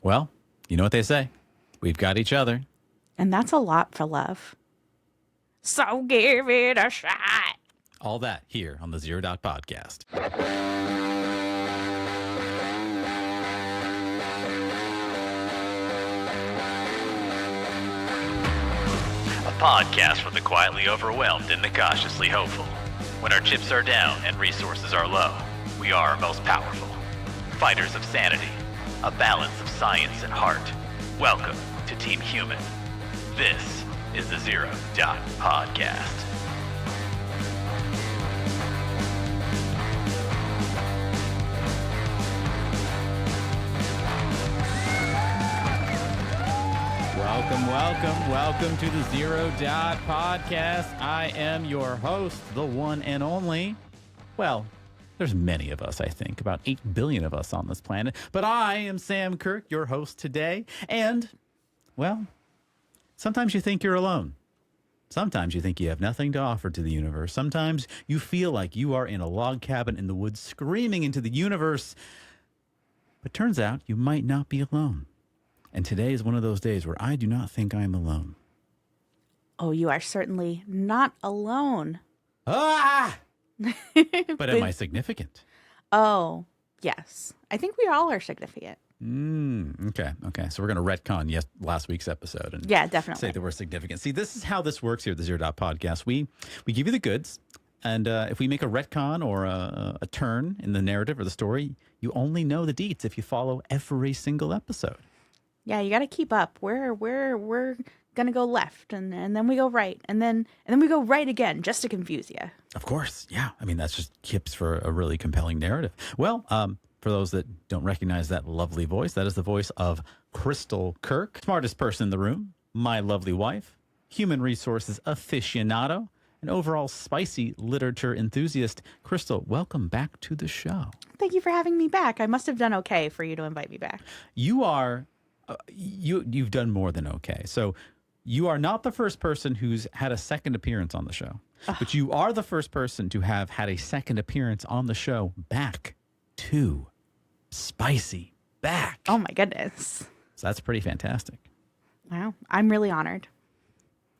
Well, you know what they say. We've got each other. And that's a lot for love. So give it a shot. All that here on the Zero Dot Podcast. A podcast for the quietly overwhelmed and the cautiously hopeful. When our chips are down and resources are low, we are our most powerful. Fighters of sanity, a balance of science and heart. Welcome to Team Human. This is the Zero Dot Podcast. Welcome to the Zero Dot Podcast. I am your host, the one and only. Well, there's many of us, I think, about 8 billion of us on this planet. But I am Sam Kirk, your host today. And, well, sometimes you think you're alone. Sometimes you think you have nothing to offer to the universe. Sometimes you feel like you are in a log cabin in the woods screaming into the universe. But turns out you might not be alone. And today is one of those days where I do not think I'm alone. Oh, you are certainly not alone. Ah! But am I significant? Oh, yes. I think we all are significant. Okay. So we're going to retcon last week's episode and yeah, definitely say that we're significant. See, this is how this works here at the Zero Dot Podcast. We give you the goods, and if we make a retcon or a turn in the narrative or the story, you only know the deets if you follow every single episode. Yeah, you got to keep up. We're going to go left and then we go right and then we go right again just to confuse you. Of course. Yeah. I mean, that's just tips for a really compelling narrative. Well, for those that don't recognize that lovely voice, that is the voice of Crystal Kirk, smartest person in the room, my lovely wife, human resources aficionado, and overall spicy literature enthusiast. Crystal, welcome back to the show. Thank you for having me back. I must have done okay for you to invite me back. You are... You've done more than okay. So you are not the first person who's had a second appearance on the show, but you are the first person to have had a second appearance on the show back to Spicy back. Oh my goodness. So that's pretty fantastic. Wow. I'm really honored.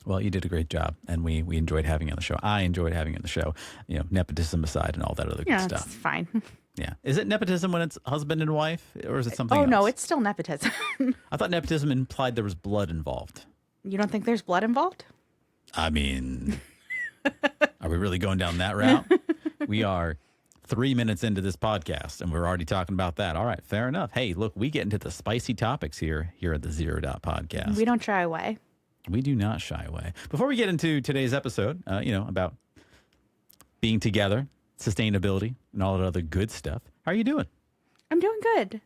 Well, you did a great job, and we enjoyed having you on the show. I enjoyed having you on the show, nepotism aside and all that other good stuff. That's fine. Yeah. Is it nepotism when it's husband and wife, or is it something else? Oh, no, it's still nepotism. I thought nepotism implied there was blood involved. You don't think there's blood involved? I mean, are we really going down that route? We are 3 minutes into this podcast, and we're already talking about that. All right, fair enough. Hey, look, we get into the spicy topics here at the Zero Dot Podcast. We don't shy away. We do not shy away. Before we get into today's episode, about being together, sustainability, and all that other good stuff. How are you doing? I'm doing good.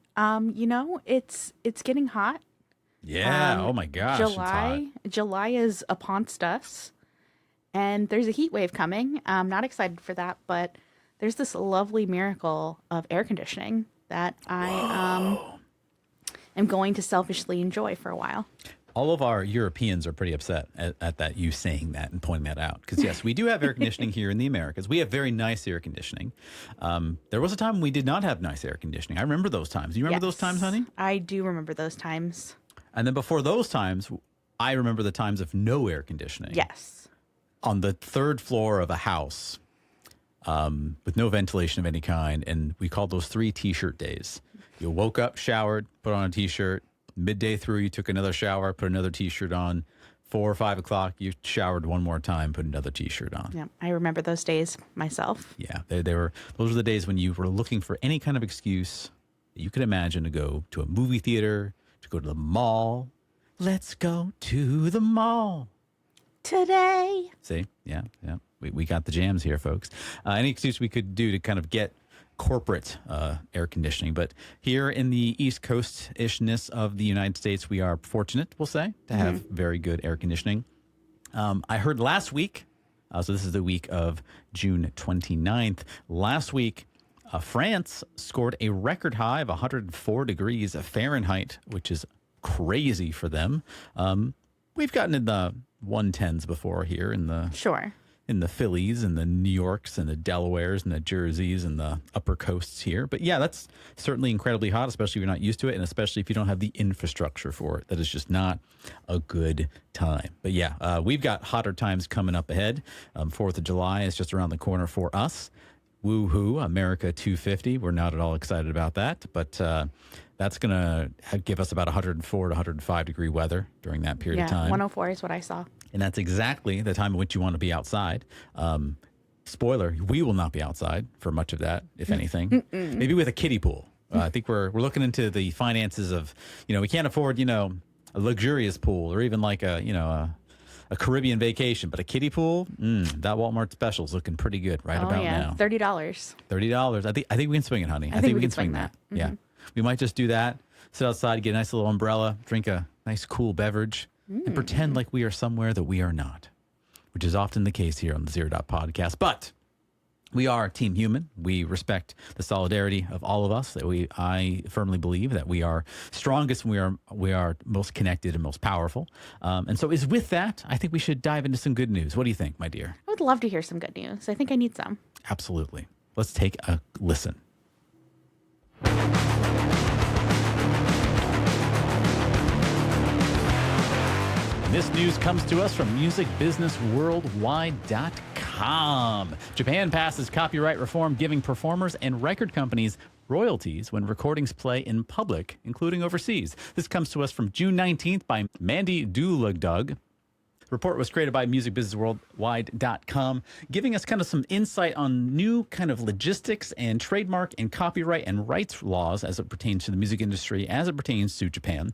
It's getting hot. Yeah. Oh my gosh. July is upon us, and there's a heat wave coming. I'm not excited for that, but there's this lovely miracle of air conditioning that I am going to selfishly enjoy for a while. All of our Europeans are pretty upset at that, you saying that and pointing that out. Because, yes, we do have air conditioning here in the Americas. We have very nice air conditioning. There was a time when we did not have nice air conditioning. I remember those times. Do you remember those times, honey? I do remember those times. And then before those times, I remember the times of no air conditioning. Yes. On the third floor of a house with no ventilation of any kind. And we called those 3 T-shirt days. You woke up, showered, put on a T-shirt. Midday through, you took another shower, put another T-shirt on. 4 or 5 o'clock, you showered one more time, put another T-shirt on. Yeah, I remember those days myself. Yeah, those were the days when you were looking for any kind of excuse that you could imagine to go to a movie theater, to go to the mall. Let's go to the mall today. See, yeah. We got the jams here, folks. Any excuse we could do to kind of get corporate air conditioning. But here in the East Coast-ishness of the United States, we are fortunate, we'll say, to have very good air conditioning. I heard last week, so this is the week of June 29th, last week, France scored a record high of 104 degrees Fahrenheit, which is crazy for them. We've gotten in the 110s before here in the in the Phillies and the New Yorks and the Delawares and the Jerseys and the upper coasts here. But yeah, that's certainly incredibly hot, especially if you're not used to it, and especially if you don't have the infrastructure for it. That is just not a good time. But yeah, we've got hotter times coming up ahead. 4th of July is just around the corner for us. Woohoo, America 250. We're not at all excited about that, but that's going to give us about 104 to 105 degree weather during that period of time. 104 is what I saw. And that's exactly the time in which you want to be outside. Spoiler, we will not be outside for much of that, if anything. Maybe with a kiddie pool. I think we're looking into the finances of, we can't afford, a luxurious pool or even like a Caribbean vacation, but a kiddie pool, that Walmart special is looking pretty good about now. $30. $30. I think we can swing it, honey. I think we can swing that. Mm-hmm. Yeah. We might just do that, sit outside, get a nice little umbrella, drink a nice cool beverage, and pretend like we are somewhere that we are not, which is often the case here on the Zero Dot Podcast. But we are Team Human. We respect the solidarity of all of us. I firmly believe that we are strongest when we are most connected and most powerful. And so with that, I think we should dive into some good news. What do you think, my dear? I would love to hear some good news. I think I need some. Absolutely. Let's take a listen. This news comes to us from musicbusinessworldwide.com. Japan passes copyright reform giving performers and record companies royalties when recordings play in public, including overseas. This comes to us from June 19th by Mandy Doolagdug. The report was created by musicbusinessworldwide.com, giving us kind of some insight on new kind of logistics and trademark and copyright and rights laws as it pertains to the music industry, as it pertains to Japan.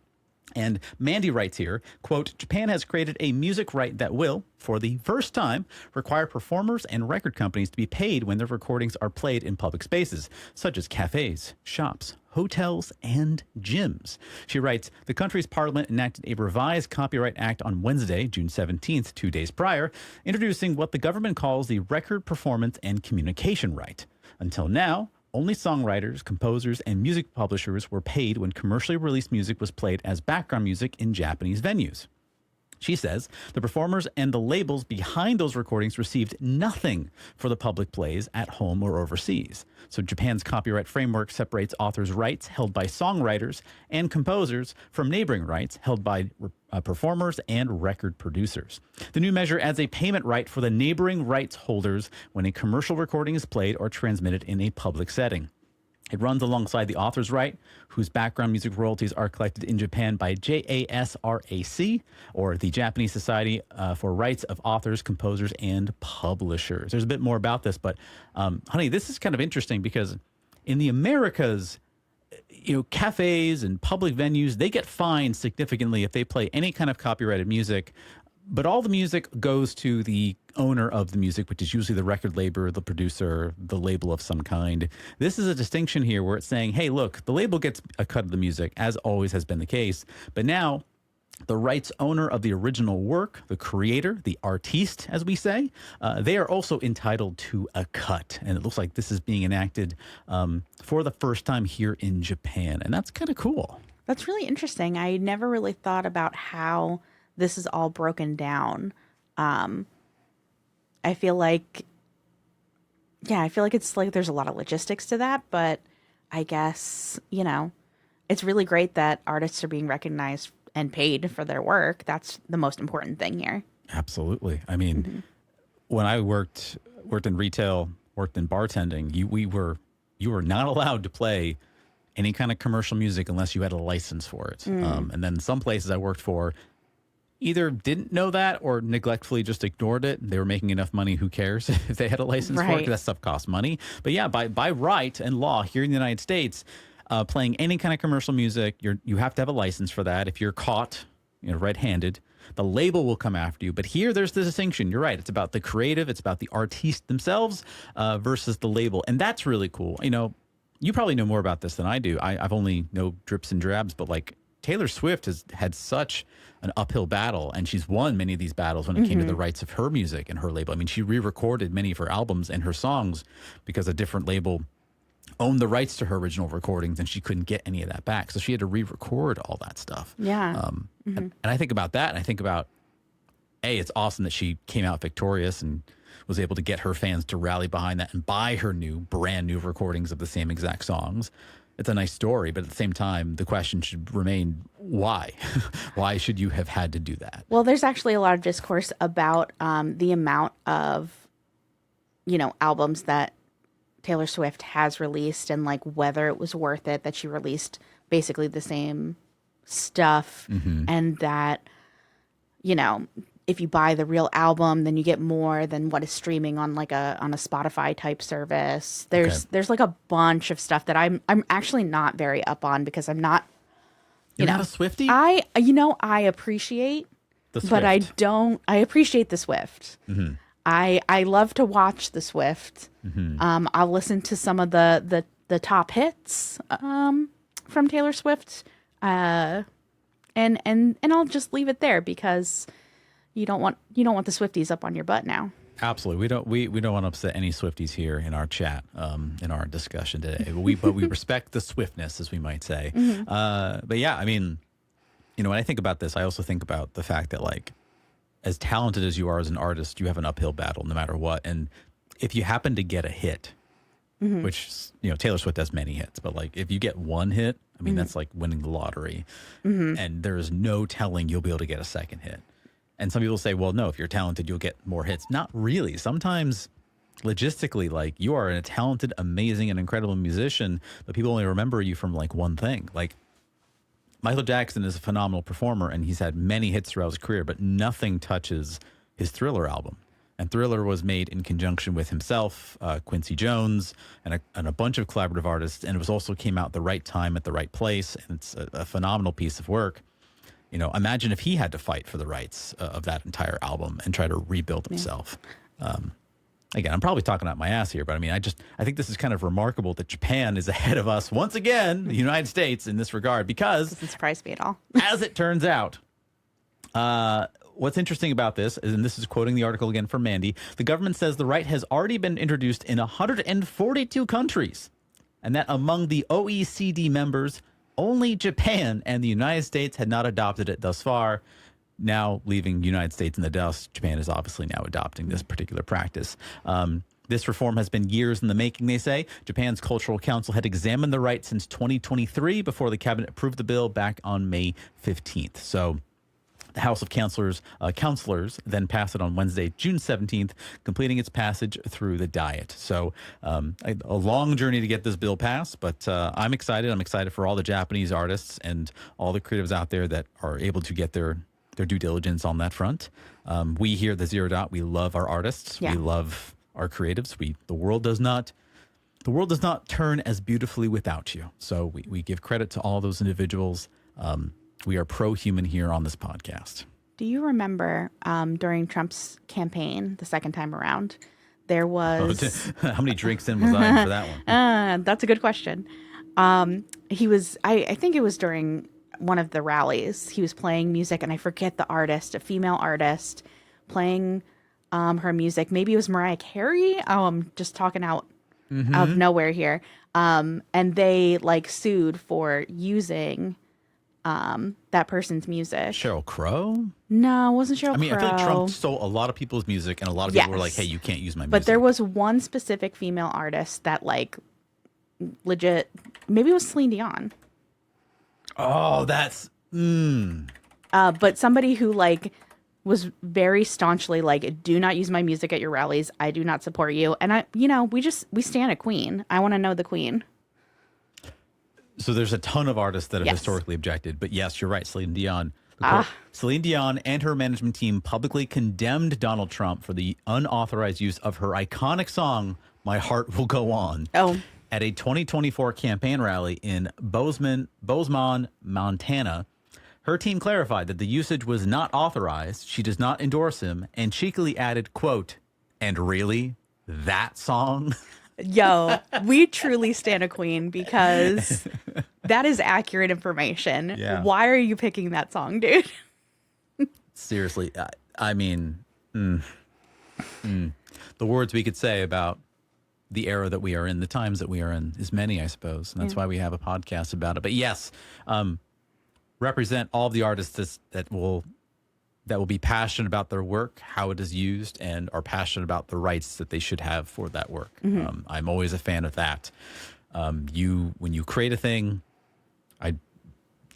And Mandy writes here, quote, Japan has created a music right that will, for the first time, require performers and record companies to be paid when their recordings are played in public spaces, such as cafes, shops, hotels, and gyms. She writes, the country's parliament enacted a revised Copyright Act on Wednesday, June 17th, 2 days prior, introducing what the government calls the Record Performance and Communication Right. Until now, only songwriters, composers, and music publishers were paid when commercially released music was played as background music in Japanese venues. She says the performers and the labels behind those recordings received nothing for the public plays at home or overseas. So Japan's copyright framework separates authors' rights held by songwriters and composers from neighboring rights held by performers and record producers. The new measure adds a payment right for the neighboring rights holders when a commercial recording is played or transmitted in a public setting. It runs alongside the author's right, whose background music royalties are collected in Japan by JASRAC, or the Japanese Society for Rights of Authors, Composers, and Publishers. There's a bit more about this, but honey, this is kind of interesting because in the Americas, cafes and public venues, they get fined significantly if they play any kind of copyrighted music. But all the music goes to the owner of the music, which is usually the record label, the producer, the label of some kind. This is a distinction here where it's saying, hey, look, the label gets a cut of the music, as always has been the case. But now the rights owner of the original work, the creator, the artiste, as we say, they are also entitled to a cut. And it looks like this is being enacted for the first time here in Japan. And that's kind of cool. That's really interesting. I never really thought about how this is all broken down. I feel like it's like there's a lot of logistics to that, but I guess, it's really great that artists are being recognized and paid for their work. That's the most important thing here. Absolutely. I mean, when I worked in retail, worked in bartending, you were not allowed to play any kind of commercial music unless you had a license for it. And then some places I worked for either didn't know that or neglectfully just ignored it. They were making enough money. Who cares if they had a license for it? Because that stuff costs money. But yeah, by right and law here in the United States, playing any kind of commercial music, you have to have a license for that. If you're caught, red-handed, the label will come after you. But here, there's the distinction. You're right. It's about the creative. It's about the artiste themselves versus the label. And that's really cool. You probably know more about this than I do. I've only know drips and drabs, but like Taylor Swift has had such an uphill battle, and she's won many of these battles when it came to the rights of her music and her label. I mean, she re-recorded many of her albums and her songs because a different label owned the rights to her original recordings, and she couldn't get any of that back. So she had to re-record all that stuff. Yeah. And I think about that, and I think about, it's awesome that she came out victorious and was able to get her fans to rally behind that and buy her brand new recordings of the same exact songs. It's a nice story, but at the same time, the question should remain, why? Why should you have had to do that? Well, there's actually a lot of discourse about the amount of, albums that Taylor Swift has released and like whether it was worth it that she released basically the same stuff, and that, if you buy the real album, then you get more than what is streaming on like on a Spotify type service. There's like a bunch of stuff that I'm actually not very up on because I'm not. You're not a Swiftie? I appreciate the Swift. But I appreciate the Swift. I love to watch the Swift. I'll listen to some of the top hits from Taylor Swift, and I'll just leave it there because you don't want the Swifties up on your butt now. Absolutely, we don't want to upset any Swifties here in our chat, in our discussion today. But we respect the swiftness, as we might say. But yeah, I mean, when I think about this, I also think about the fact that like, as talented as you are as an artist, you have an uphill battle no matter what. And if you happen to get a hit, which, Taylor Swift has many hits, but like if you get one hit, I mean, that's like winning the lottery. And there's no telling you'll be able to get a second hit. And some people say, well, no, if you're talented, you'll get more hits. Not really. Sometimes logistically, like you are a talented, amazing, and incredible musician, but people only remember you from like one thing. Like Michael Jackson is a phenomenal performer and he's had many hits throughout his career, but nothing touches his Thriller album. And Thriller was made in conjunction with himself, Quincy Jones, and a bunch of collaborative artists. And it was also came out at the right time at the right place. And it's a phenomenal piece of work. Imagine if he had to fight for the rights of that entire album and try to rebuild himself. Again, I'm probably talking out my ass here, but I mean, I think this is kind of remarkable that Japan is ahead of us once again, the United States, in this regard, because Doesn't surprise me at all. as it turns out, what's interesting about this is, and this is quoting the article again from Mandy, the government says the right has already been introduced in 142 countries, and that among the OECD members, only Japan and the United States had not adopted it thus far. Now leaving the United States in the dust, Japan is obviously now adopting this particular practice. This reform has been years in the making, they say. Japan's Cultural Council had examined the right since 2023 before the cabinet approved the bill back on May 15th. So the House of Councilors then passed it on Wednesday, June 17th, completing its passage through the Diet. So a long journey to get this bill passed, but I'm excited. I'm excited for all the Japanese artists and all the creatives out there that are able to get their due diligence on that front. We here at the Zero Dot, we love our artists. Yeah. We love our creatives. The world does not turn as beautifully without you. So we give credit to all those individuals. We are pro-human here on this podcast. Do you remember during Trump's campaign, the second time around, there was... How many drinks in was I for that one? That's a good question. He was, I think it was during one of the rallies, he was playing music, and I forget the artist, a female artist, playing her music. Maybe it was Mariah Carey. I'm just talking out of nowhere here. And they like sued for using... that person's music. Sheryl Crow? No, it wasn't Sheryl Crow. I mean, I feel like Trump stole a lot of people's music, and a lot of people were like, hey, you can't use my music. But there was one specific female artist that, like, legit, maybe it was Celine Dion. Oh, that's... But somebody who, like, was very staunchly like, do not use my music at your rallies. I do not support you. And we stand a queen. I want to know the queen. So there's a ton of artists that have historically objected, but yes, you're right. Celine Dion. Celine Dion and her management team publicly condemned Donald Trump for the unauthorized use of her iconic song, My Heart Will Go On, at a 2024 campaign rally in Bozeman, Montana. Her team clarified that the usage was not authorized. She does not endorse him, and cheekily added, quote, and really, that song? Yo, we truly stand a queen because that is accurate information. Yeah. Why are you picking that song, dude? Seriously, I mean, the words we could say about the era that we are in, the times that we are in, is many, I suppose. And that's why we have a podcast about it. But yes, represent all of the artists that will that will be passionate about their work, how it is used, and are passionate about the rights that they should have for that work. I'm always a fan of that. When you create a thing,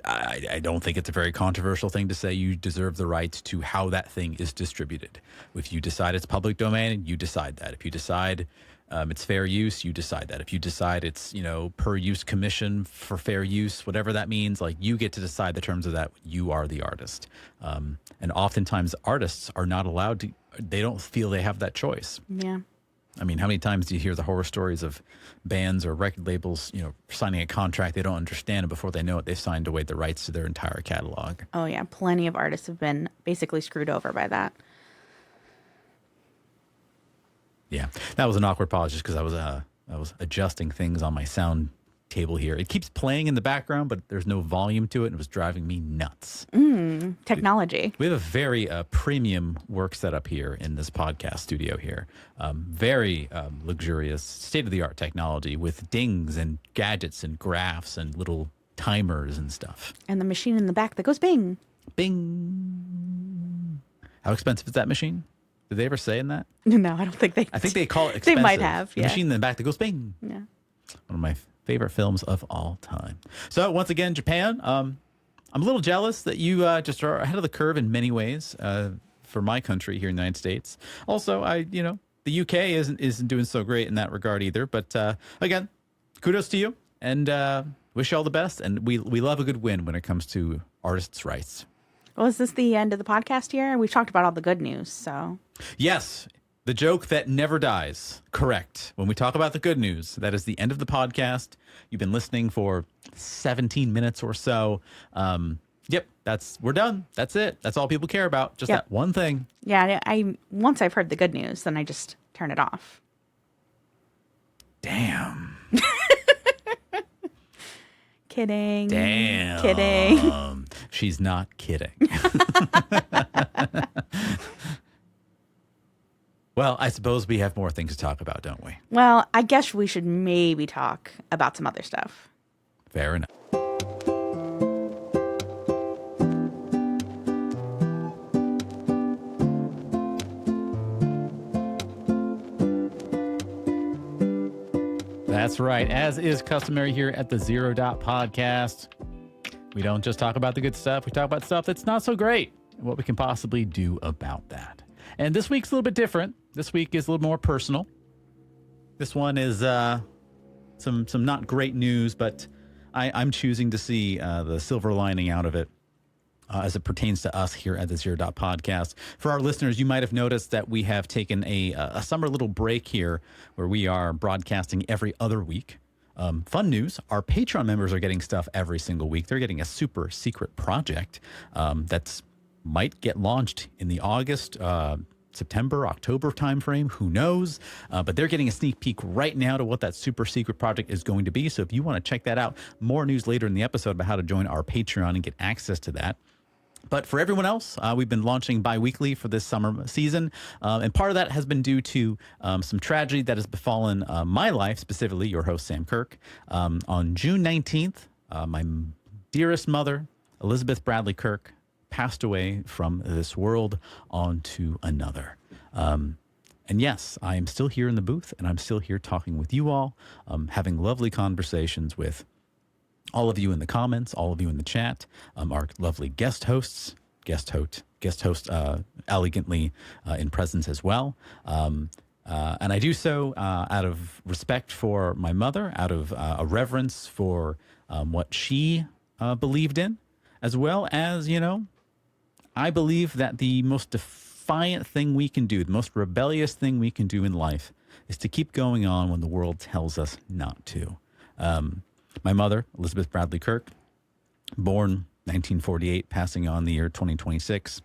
I don't think it's a very controversial thing to say you deserve the right to how that thing is distributed. If you decide it's public domain, you decide that. If you decide it's fair use, you decide that. If you decide it's, per use commission for fair use, whatever that means, like you get to decide the terms of that. You are the artist. And oftentimes artists are not allowed to, they don't feel they have that choice. Yeah. I mean, how many times do you hear the horror stories of bands or record labels, signing a contract they don't understand, and before they know it, they've signed away the rights to their entire catalog? Oh, yeah. Plenty of artists have been basically screwed over by that. Yeah, that was an awkward pause just because I was adjusting things on my sound table here. It keeps playing in the background, but there's no volume to it, and it was driving me nuts. Technology. We have a very premium work setup here in this podcast studio here. Very luxurious, state-of-the-art technology with dings and gadgets and graphs and little timers and stuff. And the machine in the back that goes bing. Bing. How expensive is that machine? Did they ever say in that? No, I don't think they. I think they call it expensive. They might have. The yeah. machine in the back that goes bing. Yeah. One of my favorite films of all time. So once again, Japan. I'm a little jealous that you just are ahead of the curve in many ways for my country here in the United States. Also, the UK isn't doing so great in that regard either. But again, kudos to you, and wish you all the best. And we love a good win when it comes to artists' rights. Well, is this the end of the podcast here? We've talked about all the good news, so. Yes, the joke that never dies. Correct. When we talk about the good news, that is the end of the podcast. You've been listening for 17 minutes or so. Yep, we're done. That's it. That's all people care about. Just that one thing. Yeah, once I've heard the good news, then I just turn it off. Damn. Kidding. Damn. Kidding. She's not kidding. Well, I suppose we have more things to talk about, don't we? Well, I guess we should maybe talk about some other stuff. Fair enough. That's right. As is customary here at the Zero Dot Podcast, we don't just talk about the good stuff. We talk about stuff that's not so great and what we can possibly do about that. And this week's a little bit different. This week is a little more personal. This one is some not great news, but I'm choosing to see the silver lining out of it as it pertains to us here at the Zero Dot Podcast. For our listeners, you might have noticed that we have taken a summer little break here where we are broadcasting every other week. Fun news, our Patreon members are getting stuff every single week. They're getting a super secret project that's might get launched in the August, September, October timeframe. Who knows? But they're getting a sneak peek right now to what that super secret project is going to be. So if you want to check that out, more news later in the episode about how to join our Patreon and get access to that. But for everyone else, we've been launching bi-weekly for this summer season. And part of that has been due to some tragedy that has befallen my life, specifically your host, Sam Kirk. On June 19th, my dearest mother, Elizabeth Bradley Kirk, passed away from this world onto another. And yes, I am still here in the booth, and I'm still here talking with you all, having lovely conversations with all of you in the comments, all of you in the chat, our lovely guest host elegantly in presence as well. And I do so out of respect for my mother, out of a reverence for what she believed in, as well as, I believe that the most defiant thing we can do, the most rebellious thing we can do in life is to keep going on when the world tells us not to. My mother, Elizabeth Bradley Kirk, born 1948, passing on the year 2026.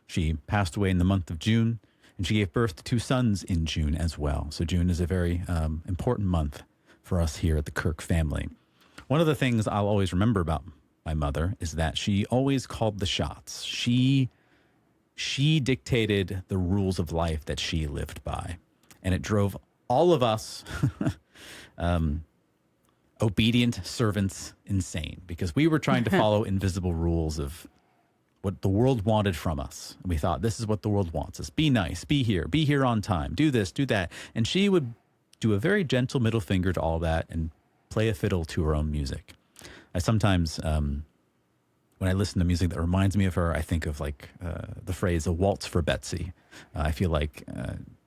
She passed away in the month of June, and she gave birth to two sons in June as well. So June is a very important month for us here at the Kirk family. One of the things I'll always remember about my mother is that she always called the shots. She dictated the rules of life that she lived by, and it drove all of us obedient servants insane, because we were trying to follow invisible rules of what the world wanted from us. And we thought, this is what the world wants us. Be nice, be here on time, do this, do that. And she would do a very gentle middle finger to all that and play a fiddle to her own music. I sometimes, when I listen to music that reminds me of her, I think of like the phrase, a waltz for Betsey. I feel like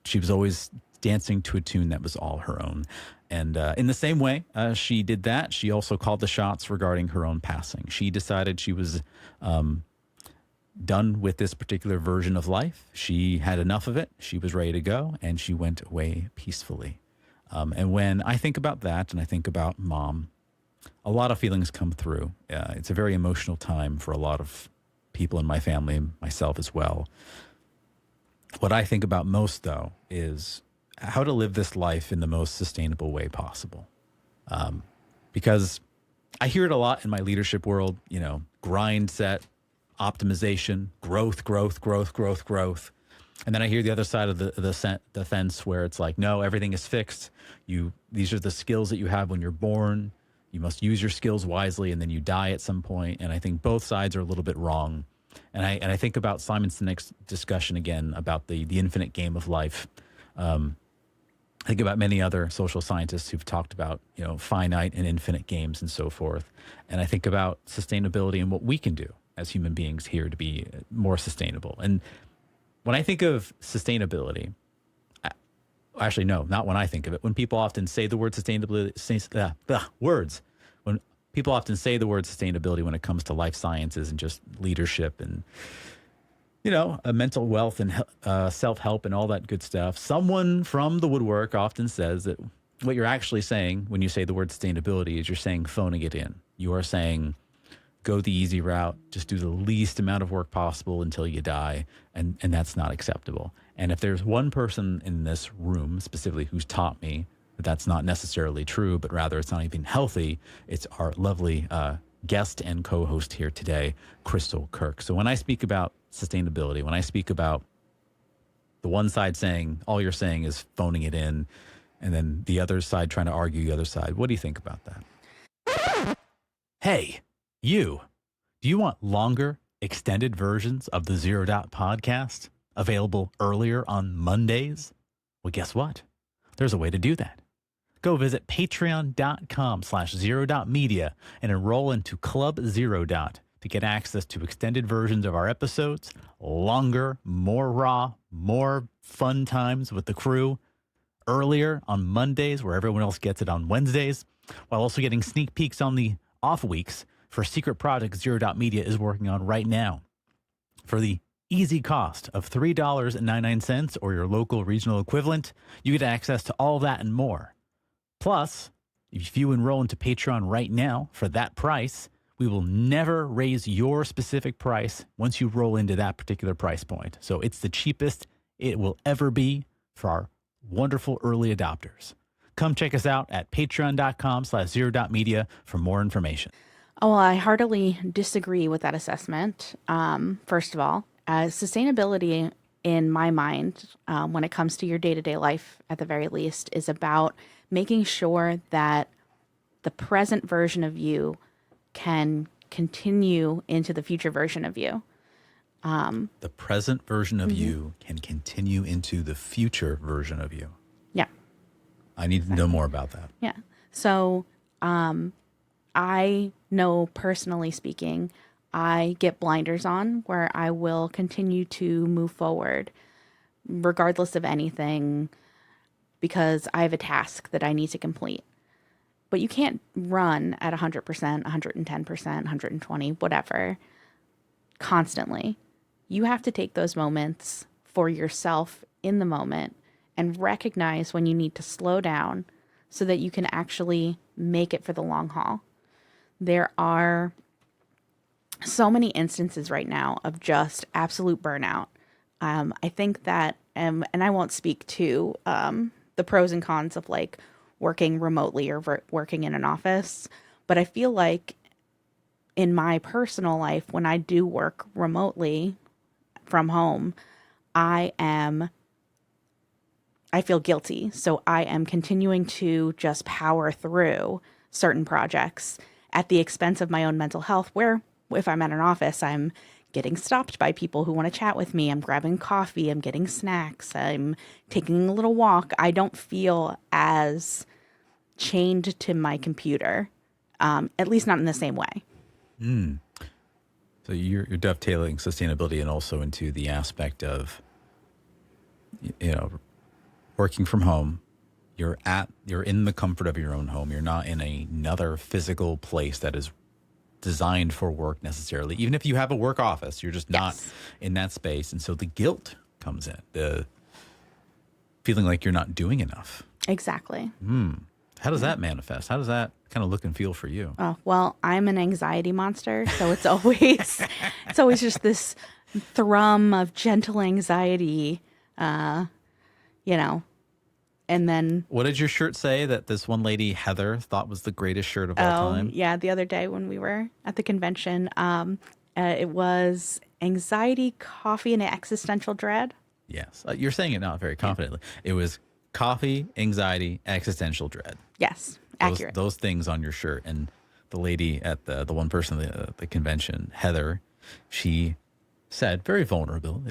she was always dancing to a tune that was all her own. And in the same way she did that, she also called the shots regarding her own passing. She decided she was done with this particular version of life. She had enough of it. She was ready to go, and she went away peacefully. And when I think about that and I think about Mom, a lot of feelings come through. It's a very emotional time for a lot of people in my family, myself as well. What I think about most, though, is how to live this life in the most sustainable way possible. Because I hear it a lot in my leadership world, grind set, optimization, growth. And then I hear the other side of the fence where it's like, no, everything is fixed. These are the skills that you have when you're born. You must use your skills wisely, and then you die at some point. And I think both sides are a little bit wrong. And I think about Simon Sinek's discussion again about the infinite game of life. I think about many other social scientists who've talked about, finite and infinite games and so forth. And I think about sustainability and what we can do as human beings here to be more sustainable. And when I think of sustainability, actually, no, not when I think of it. When people often say the word sustainability, when people often say the word sustainability when it comes to life sciences and just leadership and, mental wealth and self-help and all that good stuff, someone from the woodwork often says that what you're actually saying when you say the word sustainability is you're saying phoning it in. You are saying, go the easy route, just do the least amount of work possible until you die, and that's not acceptable. And if there's one person in this room specifically who's taught me that that's not necessarily true, but rather it's not even healthy, it's our lovely guest and co-host here today, Crystal Kirk. So when I speak about sustainability, when I speak about the one side saying, all you're saying is phoning it in, and then the other side trying to argue the other side, what do you think about that? Hey, do you want longer, extended versions of the Zero Dot podcast available earlier on Mondays? Well, guess what? There's a way to do that. Go visit patreon.com/zero.media and enroll into Club Zero Dot to get access to extended versions of our episodes, longer, more raw, more fun times with the crew, earlier on Mondays where everyone else gets it on Wednesdays, while also getting sneak peeks on the off weeks for secret project Zero Dot Media is working on right now. For the easy cost of $3.99 or your local regional equivalent, you get access to all that and more. Plus, if you enroll into Patreon right now for that price, we will never raise your specific price once you roll into that particular price point. So it's the cheapest it will ever be for our wonderful early adopters. Come check us out at patreon.com/zero.media for more information. Oh, well, I heartily disagree with that assessment. First of all, sustainability in my mind, when it comes to your day-to-day life, at the very least, is about making sure that the present version of you can continue into the future version of you. The present version of you can continue into the future version of you. Yeah. I need to know more about that. Yeah. So, I know personally speaking, I get blinders on where I will continue to move forward regardless of anything because I have a task that I need to complete. But you can't run at 100%, 110%, 120, whatever, constantly. You have to take those moments for yourself in the moment and recognize when you need to slow down so that you can actually make it for the long haul. There are so many instances right now of just absolute burnout. I think that, and I won't speak to the pros and cons of like working remotely or working in an office, but I feel like in my personal life, when I do work remotely from home, I feel guilty. So I am continuing to just power through certain projects at the expense of my own mental health, where if I'm at an office, I'm getting stopped by people who want to chat with me. I'm grabbing coffee. I'm getting snacks. I'm taking a little walk. I don't feel as chained to my computer, at least not in the same way. So you're dovetailing sustainability and also into the aspect of, working from home. You're in the comfort of your own home. You're not in another physical place that is designed for work necessarily. Even if you have a work office, you're just not in that space. And so the guilt comes in, the feeling like you're not doing enough. Exactly. How does that manifest? How does that kind of look and feel for you? Oh, well, I'm an anxiety monster, so it's always just this thrum of gentle anxiety, and then... What did your shirt say that this one lady, Heather, thought was the greatest shirt of all time? Yeah, the other day when we were at the convention, it was anxiety, coffee, and existential dread. Yes. You're saying it not very confidently. It was coffee, anxiety, existential dread. Yes, accurate. Those things on your shirt. And the lady at the one person at the convention, Heather, she said very vulnerable,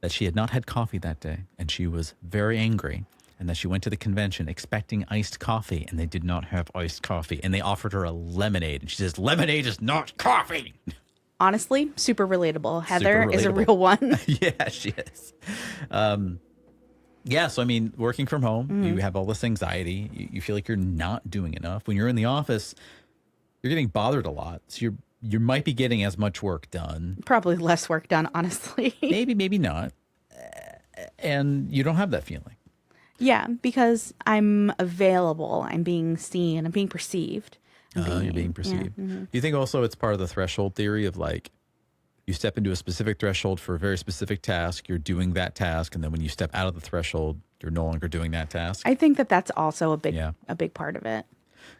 that she had not had coffee that day, and she was very angry, and that she went to the convention expecting iced coffee, and they did not have iced coffee, and they offered her a lemonade, and she says, lemonade is not coffee. Honestly, super relatable. Heather is a real one. Yeah, she is. So I mean, working from home, you have all this anxiety. You feel like you're not doing enough. When you're in the office, you're getting bothered a lot, so you might be getting as much work done. Probably less work done, honestly. Maybe not. And you don't have that feeling. Yeah, because I'm available. I'm being seen. I'm being perceived. You're being perceived. Yeah, Do you think also it's part of the threshold theory of like, you step into a specific threshold for a very specific task, you're doing that task, and then when you step out of the threshold, you're no longer doing that task? I think that's also a big part of it.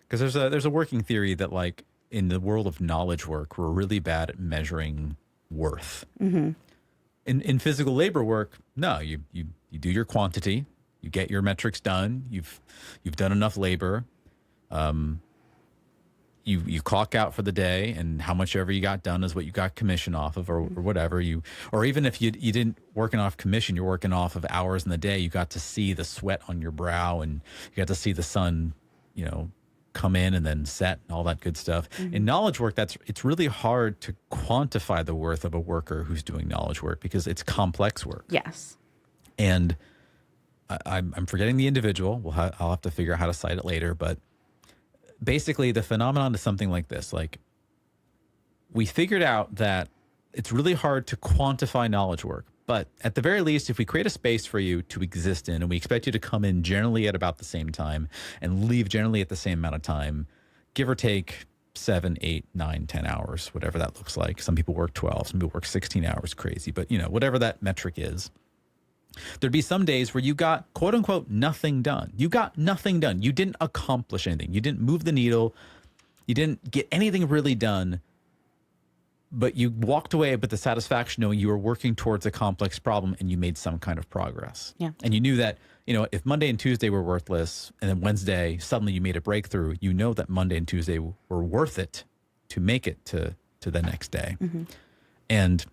Because there's a working theory that like, in the world of knowledge work, we're really bad at measuring worth. In physical labor work, no, you do your quantity, you get your metrics done, you've done enough labor, you clock out for the day, and how much ever you got done is what you got commission off of, or whatever or even if you didn't working off commission, you're working off of hours in the day, you got to see the sweat on your brow, and you got to see the sun, come in and then set and all that good stuff. In knowledge work, it's really hard to quantify the worth of a worker who's doing knowledge work because it's complex work. Yes. And I'm forgetting the individual. I'll have to figure out how to cite it later. But basically, the phenomenon is something like this. Like, we figured out that it's really hard to quantify knowledge work. But at the very least, if we create a space for you to exist in, and we expect you to come in generally at about the same time and leave generally at the same amount of time, give or take 7, 8, 9, 10 hours, whatever that looks like. Some people work 12, some people work 16 hours, crazy. But, whatever that metric is, there'd be some days where you got, quote unquote, nothing done. You got nothing done. You didn't accomplish anything. You didn't move the needle. You didn't get anything really done. But you walked away with the satisfaction knowing you were working towards a complex problem and you made some kind of progress. Yeah. And you knew that, if Monday and Tuesday were worthless and then Wednesday, suddenly you made a breakthrough, you know that Monday and Tuesday were worth it to make it to the next day. And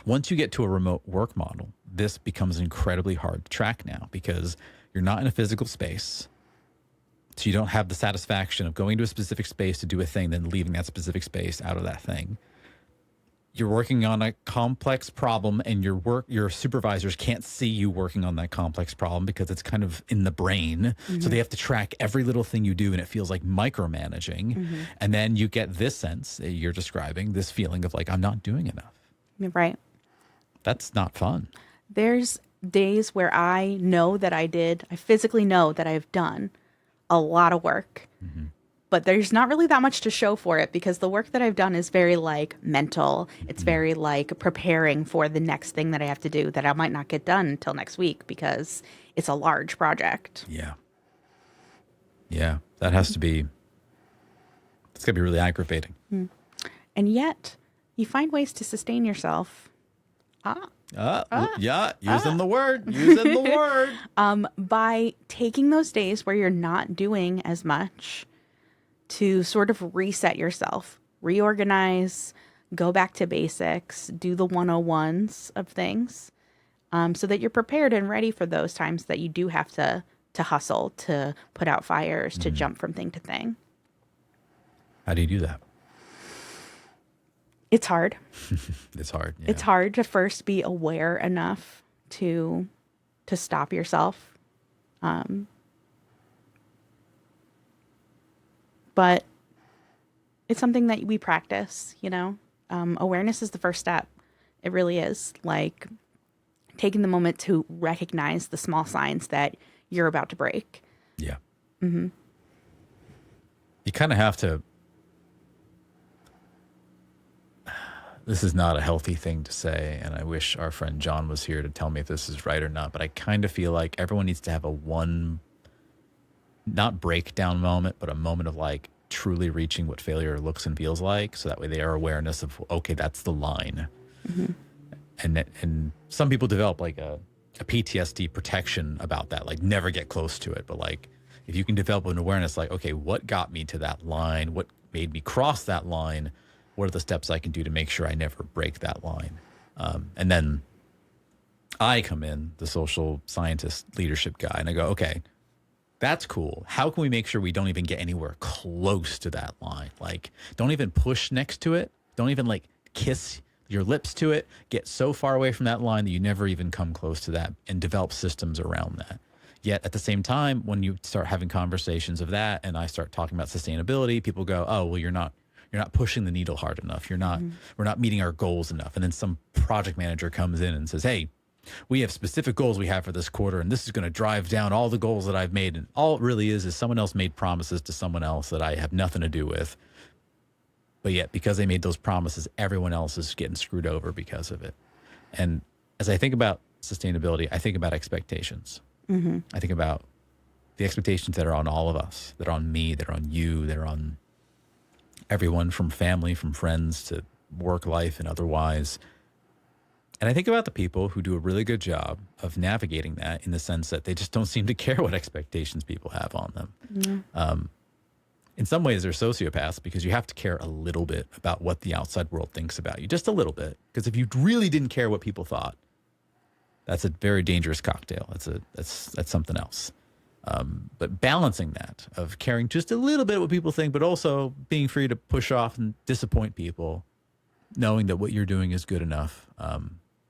once you get to a remote work model, this becomes incredibly hard to track now because you're not in a physical space. So you don't have the satisfaction of going to a specific space to do a thing, then leaving that specific space out of that thing. You're working on a complex problem and your supervisors can't see you working on that complex problem because it's kind of in the brain. So they have to track every little thing you do and it feels like micromanaging. And then you get this sense that you're describing, this feeling of like, I'm not doing enough. Right. That's not fun. There's days where I physically know that I've done a lot of work. But there's not really that much to show for it because the work that I've done is very mental. It's very preparing for the next thing that I have to do that I might not get done until next week because it's a large project. Yeah. Yeah. That has to be, it's going to be really aggravating. And yet you find ways to sustain yourself. Using the word. By taking those days where you're not doing as much to sort of reset yourself, reorganize, go back to basics, do the 101s of things, so that you're prepared and ready for those times that you do have to hustle, to put out fires, to jump from thing to thing. How do you do that? It's hard. It's hard. Yeah. It's hard to first be aware enough to stop yourself. But it's something that we practice, you know. Awareness is the first step. It really is. Like taking the moment to recognize the small signs that you're about to break. Yeah. Mm-hmm. You kind of have to. This is not a healthy thing to say, and I wish our friend John was here to tell me if this is right or not, but I kind of feel like everyone needs to have a one, not breakdown moment, but a moment of like truly reaching what failure looks and feels like, so that way they are awareness of, okay, that's the line. Mm-hmm. And some people develop like a PTSD protection about that, like never get close to it. But like if you can develop an awareness like, okay, what got me to that line? What made me cross that line? What are the steps I can do to make sure I never break that line? And then I come in, the social scientist leadership guy, and I go, okay, that's cool. How can we make sure we don't even get anywhere close to that line? Like, don't even push next to it. Don't even like kiss your lips to it. Get so far away from that line that you never even come close to that, and develop systems around that. Yet at the same time, when you start having conversations of that and I start talking about sustainability, people go, oh, well, you're not pushing the needle hard enough. We're not meeting our goals enough. And then some project manager comes in and says, hey, we have specific goals we have for this quarter, and this is going to drive down all the goals that I've made. And all it really is someone else made promises to someone else that I have nothing to do with. But yet, because they made those promises, everyone else is getting screwed over because of it. And as I think about sustainability, I think about expectations. Mm-hmm. I think about the expectations that are on all of us, that are on me, that are on you, that are on everyone, from family, from friends to work life and otherwise. And I think about the people who do a really good job of navigating that, in the sense that they just don't seem to care what expectations people have on them. Mm-hmm. In some ways, they're sociopaths, because you have to care a little bit about what the outside world thinks about you, just a little bit. Because if you really didn't care what people thought, that's a very dangerous cocktail. That's something else. But balancing that, of caring just a little bit what people think, but also being free to push off and disappoint people, knowing that what you're doing is good enough,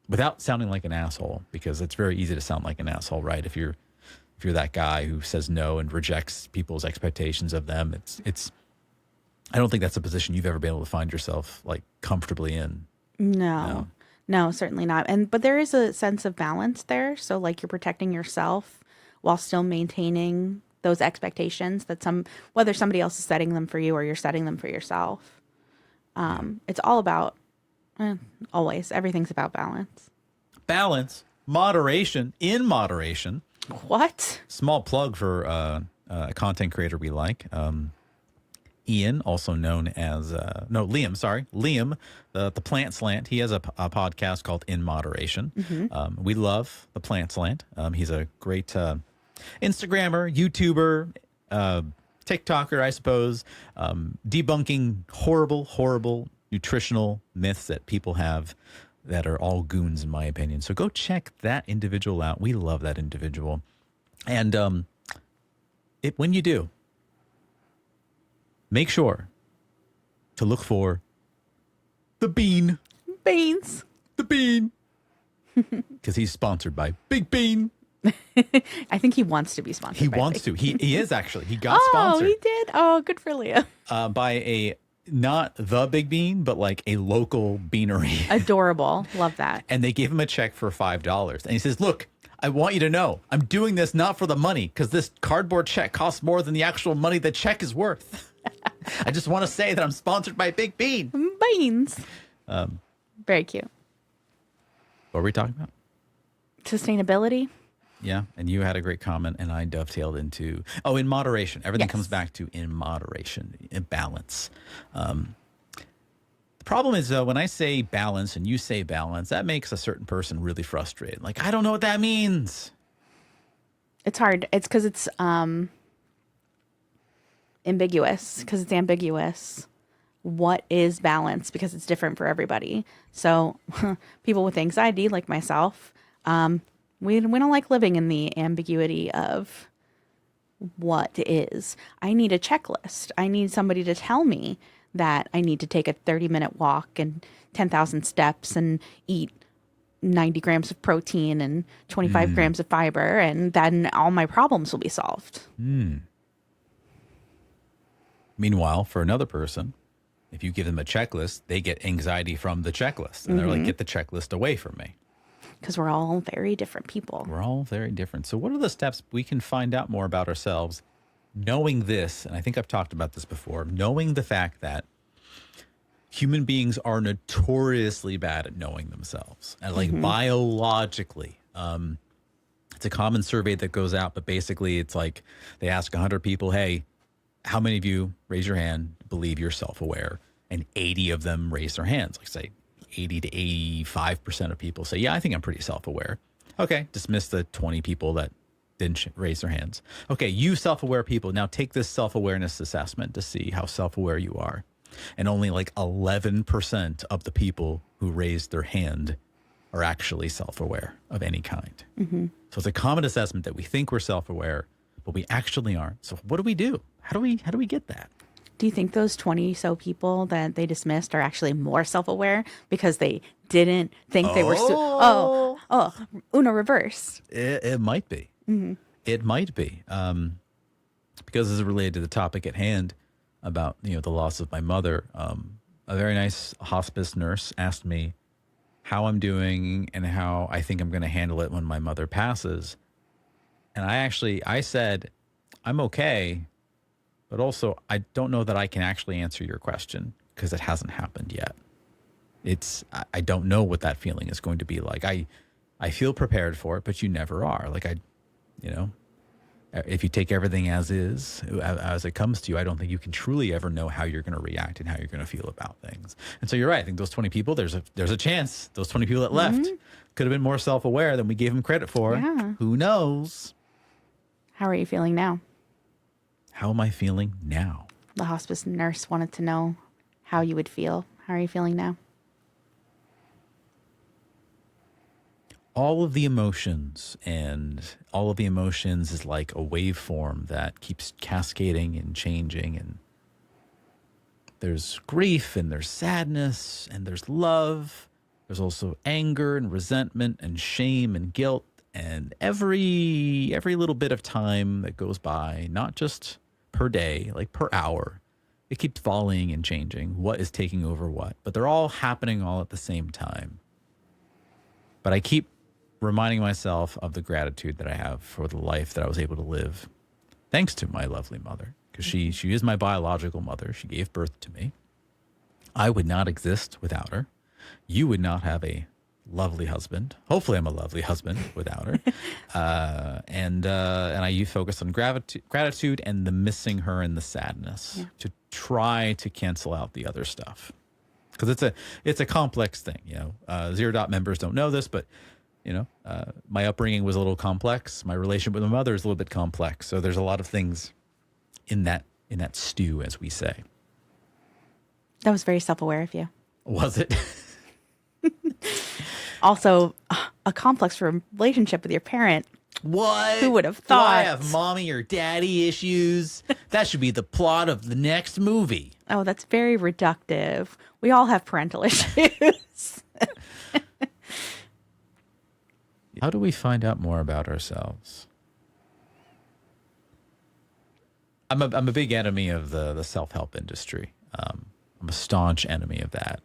without sounding like an asshole, because it's very easy to sound like an asshole, right? If you're that guy who says no and rejects people's expectations of them, it's. I don't think that's a position you've ever been able to find yourself like comfortably in. No, certainly not. But there is a sense of balance there. So like you're protecting yourself while still maintaining those expectations that whether somebody else is setting them for you or you're setting them for yourself. It's all about, always, everything's about balance. Balance, moderation, in moderation. What? Small plug for a content creator we like. Ian, also known as, Liam, the Plant Slant. He has a podcast called In Moderation. Mm-hmm. We love the Plant Slant. He's a great Instagrammer, YouTuber, TikToker, I suppose, debunking horrible nutritional myths that people have that are all goons, in my opinion. So go check that individual out. We love that individual. And when you do, make sure to look for the bean. Beans. The bean. Because he's sponsored by Big Bean. I think he wants to be sponsored. He wants to. He is actually. He got sponsored. Oh, he did? Oh, good for Leah. By not the Big Bean, but like a local beanery. Adorable. Love that. And they gave him a check for $5. And he says, look, I want you to know, I'm doing this not for the money, because this cardboard check costs more than the actual money the check is worth. I just want to say that I'm sponsored by Big Bean. Beans. Very cute. What were we talking about? Sustainability. Yeah, and you had a great comment, and I dovetailed into, in moderation. Everything Yes. comes back to in moderation, in balance. The problem is, when I say balance and you say balance, that makes a certain person really frustrated. Like, I don't know what that means. It's hard. It's because it's ambiguous. what is balance because it's different for everybody. So people with anxiety like myself, we don't like living in the ambiguity of what is. I need a checklist. I need somebody to tell me that I need to take a 30-minute walk and 10,000 steps and eat 90 grams of protein and 25 grams of fiber, and then all my problems will be solved. Meanwhile, for another person, if you give them a checklist, they get anxiety from the checklist. And they're like, get the checklist away from me. Because we're all very different people. We're all very different. So what are the steps we can find out more about ourselves, knowing this, and I think I've talked about this before, knowing the fact that human beings are notoriously bad at knowing themselves. And like biologically, it's a common survey that goes out, but basically it's like they ask 100 people, hey, how many of you, raise your hand, believe you're self-aware? And 80 of them raise their hands. Like say 80 to 85% of people say, yeah, I think I'm pretty self-aware. Okay, dismiss the 20 people that didn't raise their hands. Okay, you self-aware people, now take this self-awareness assessment to see how self-aware you are. And only like 11% of the people who raised their hand are actually self-aware of any kind. So it's a common assessment that we think we're self-aware, but we actually aren't. So what do we do? How do we get that? Do you think those 20 so people that they dismissed are actually more self-aware because they didn't think they were Uno reverse? It might be. It might be. Because this is related to the topic at hand about, the loss of my mother. A very nice hospice nurse asked me how I'm doing and how I think I'm going to handle it when my mother passes. And I said, I'm okay, but also I don't know that I can actually answer your question because it hasn't happened yet. I don't know what that feeling is going to be like. I feel prepared for it, but you never are. Like if you take everything as is, as it comes to you, I don't think you can truly ever know how you're going to react and how you're going to feel about things. And so you're right. I think those 20 people, there's a chance those 20 people that left could have been more self-aware than we gave them credit for. Yeah. Who knows? How are you feeling now? How am I feeling now? The hospice nurse wanted to know how you would feel. How are you feeling now? All of the emotions, and all of the emotions is like a waveform that keeps cascading and changing. And there's grief, and there's sadness, and there's love. There's also anger and resentment and shame and guilt. And every little bit of time that goes by, not just per day, like per hour, it keeps volleying and changing. What is taking over what? But they're all happening all at the same time. But I keep reminding myself of the gratitude that I have for the life that I was able to live, thanks to my lovely mother, because she is my biological mother. She gave birth to me. I would not exist without her. You would not have a lovely husband. Hopefully I'm a lovely husband without her. And I focus on gratitude and the missing her and the sadness to try to cancel out the other stuff. Because it's a complex thing. Zero Dot members don't know this, but my upbringing was a little complex. My relationship with my mother is a little bit complex. So there's a lot of things in that stew, as we say. That was very self-aware of you. Was it? Also, a complex relationship with your parent. What? Who would have thought? Do I have mommy or daddy issues? That should be the plot of the next movie. Oh, that's very reductive. We all have parental issues. How do we find out more about ourselves? I'm a big enemy of the self-help industry. I'm a staunch enemy of that.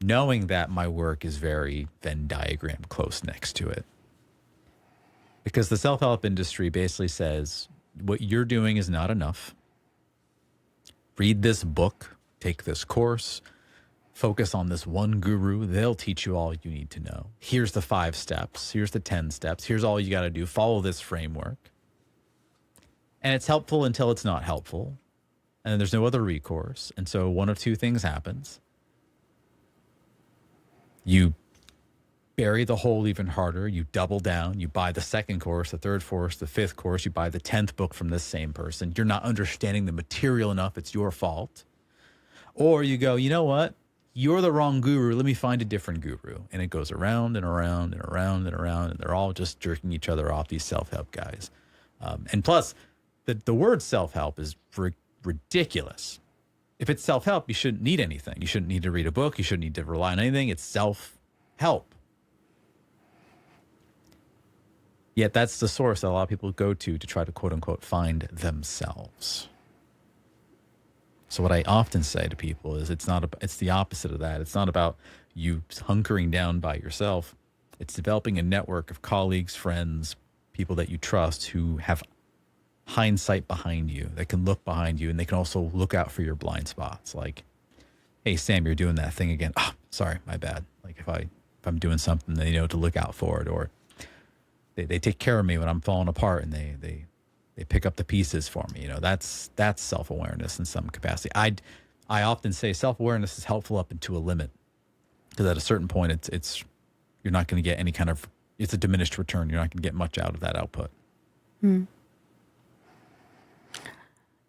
Knowing that my work is very Venn diagram close next to it. Because the self-help industry basically says, what you're doing is not enough. Read this book, take this course, focus on this one guru. They'll teach you all you need to know. Here's the 5 steps. Here's the 10 steps. Here's all you got to do. Follow this framework. And it's helpful until it's not helpful. And then there's no other recourse. And so one of two things happens. You bury the hole even harder. You double down. You buy the 2nd course, the 3rd course, the 5th course. You buy the 10th book from this same person. You're not understanding the material enough. It's your fault. Or you go, you know what? You're the wrong guru. Let me find a different guru. And it goes around and around and around and around. And they're all just jerking each other off, these self-help guys. And plus, the word self-help is ridiculous. If it's self-help, you shouldn't need anything. You shouldn't need to read a book. You shouldn't need to rely on anything. It's self-help. Yet that's the source that a lot of people go to try to, quote unquote, find themselves. So what I often say to people is it's the opposite of that. It's not about you hunkering down by yourself. It's developing a network of colleagues, friends, people that you trust who have hindsight behind you, that can look behind you, and they can also look out for your blind spots. Like, hey, Sam, you're doing that thing again. Oh, sorry, my bad. Like if I'm doing something, they know to look out for it, or they take care of me when I'm falling apart, and they pick up the pieces for me. That's self-awareness in some capacity. I often say self-awareness is helpful up into a limit, because at a certain point, it's you're not going to get any kind of, it's a diminished return. You're not going to get much out of that output.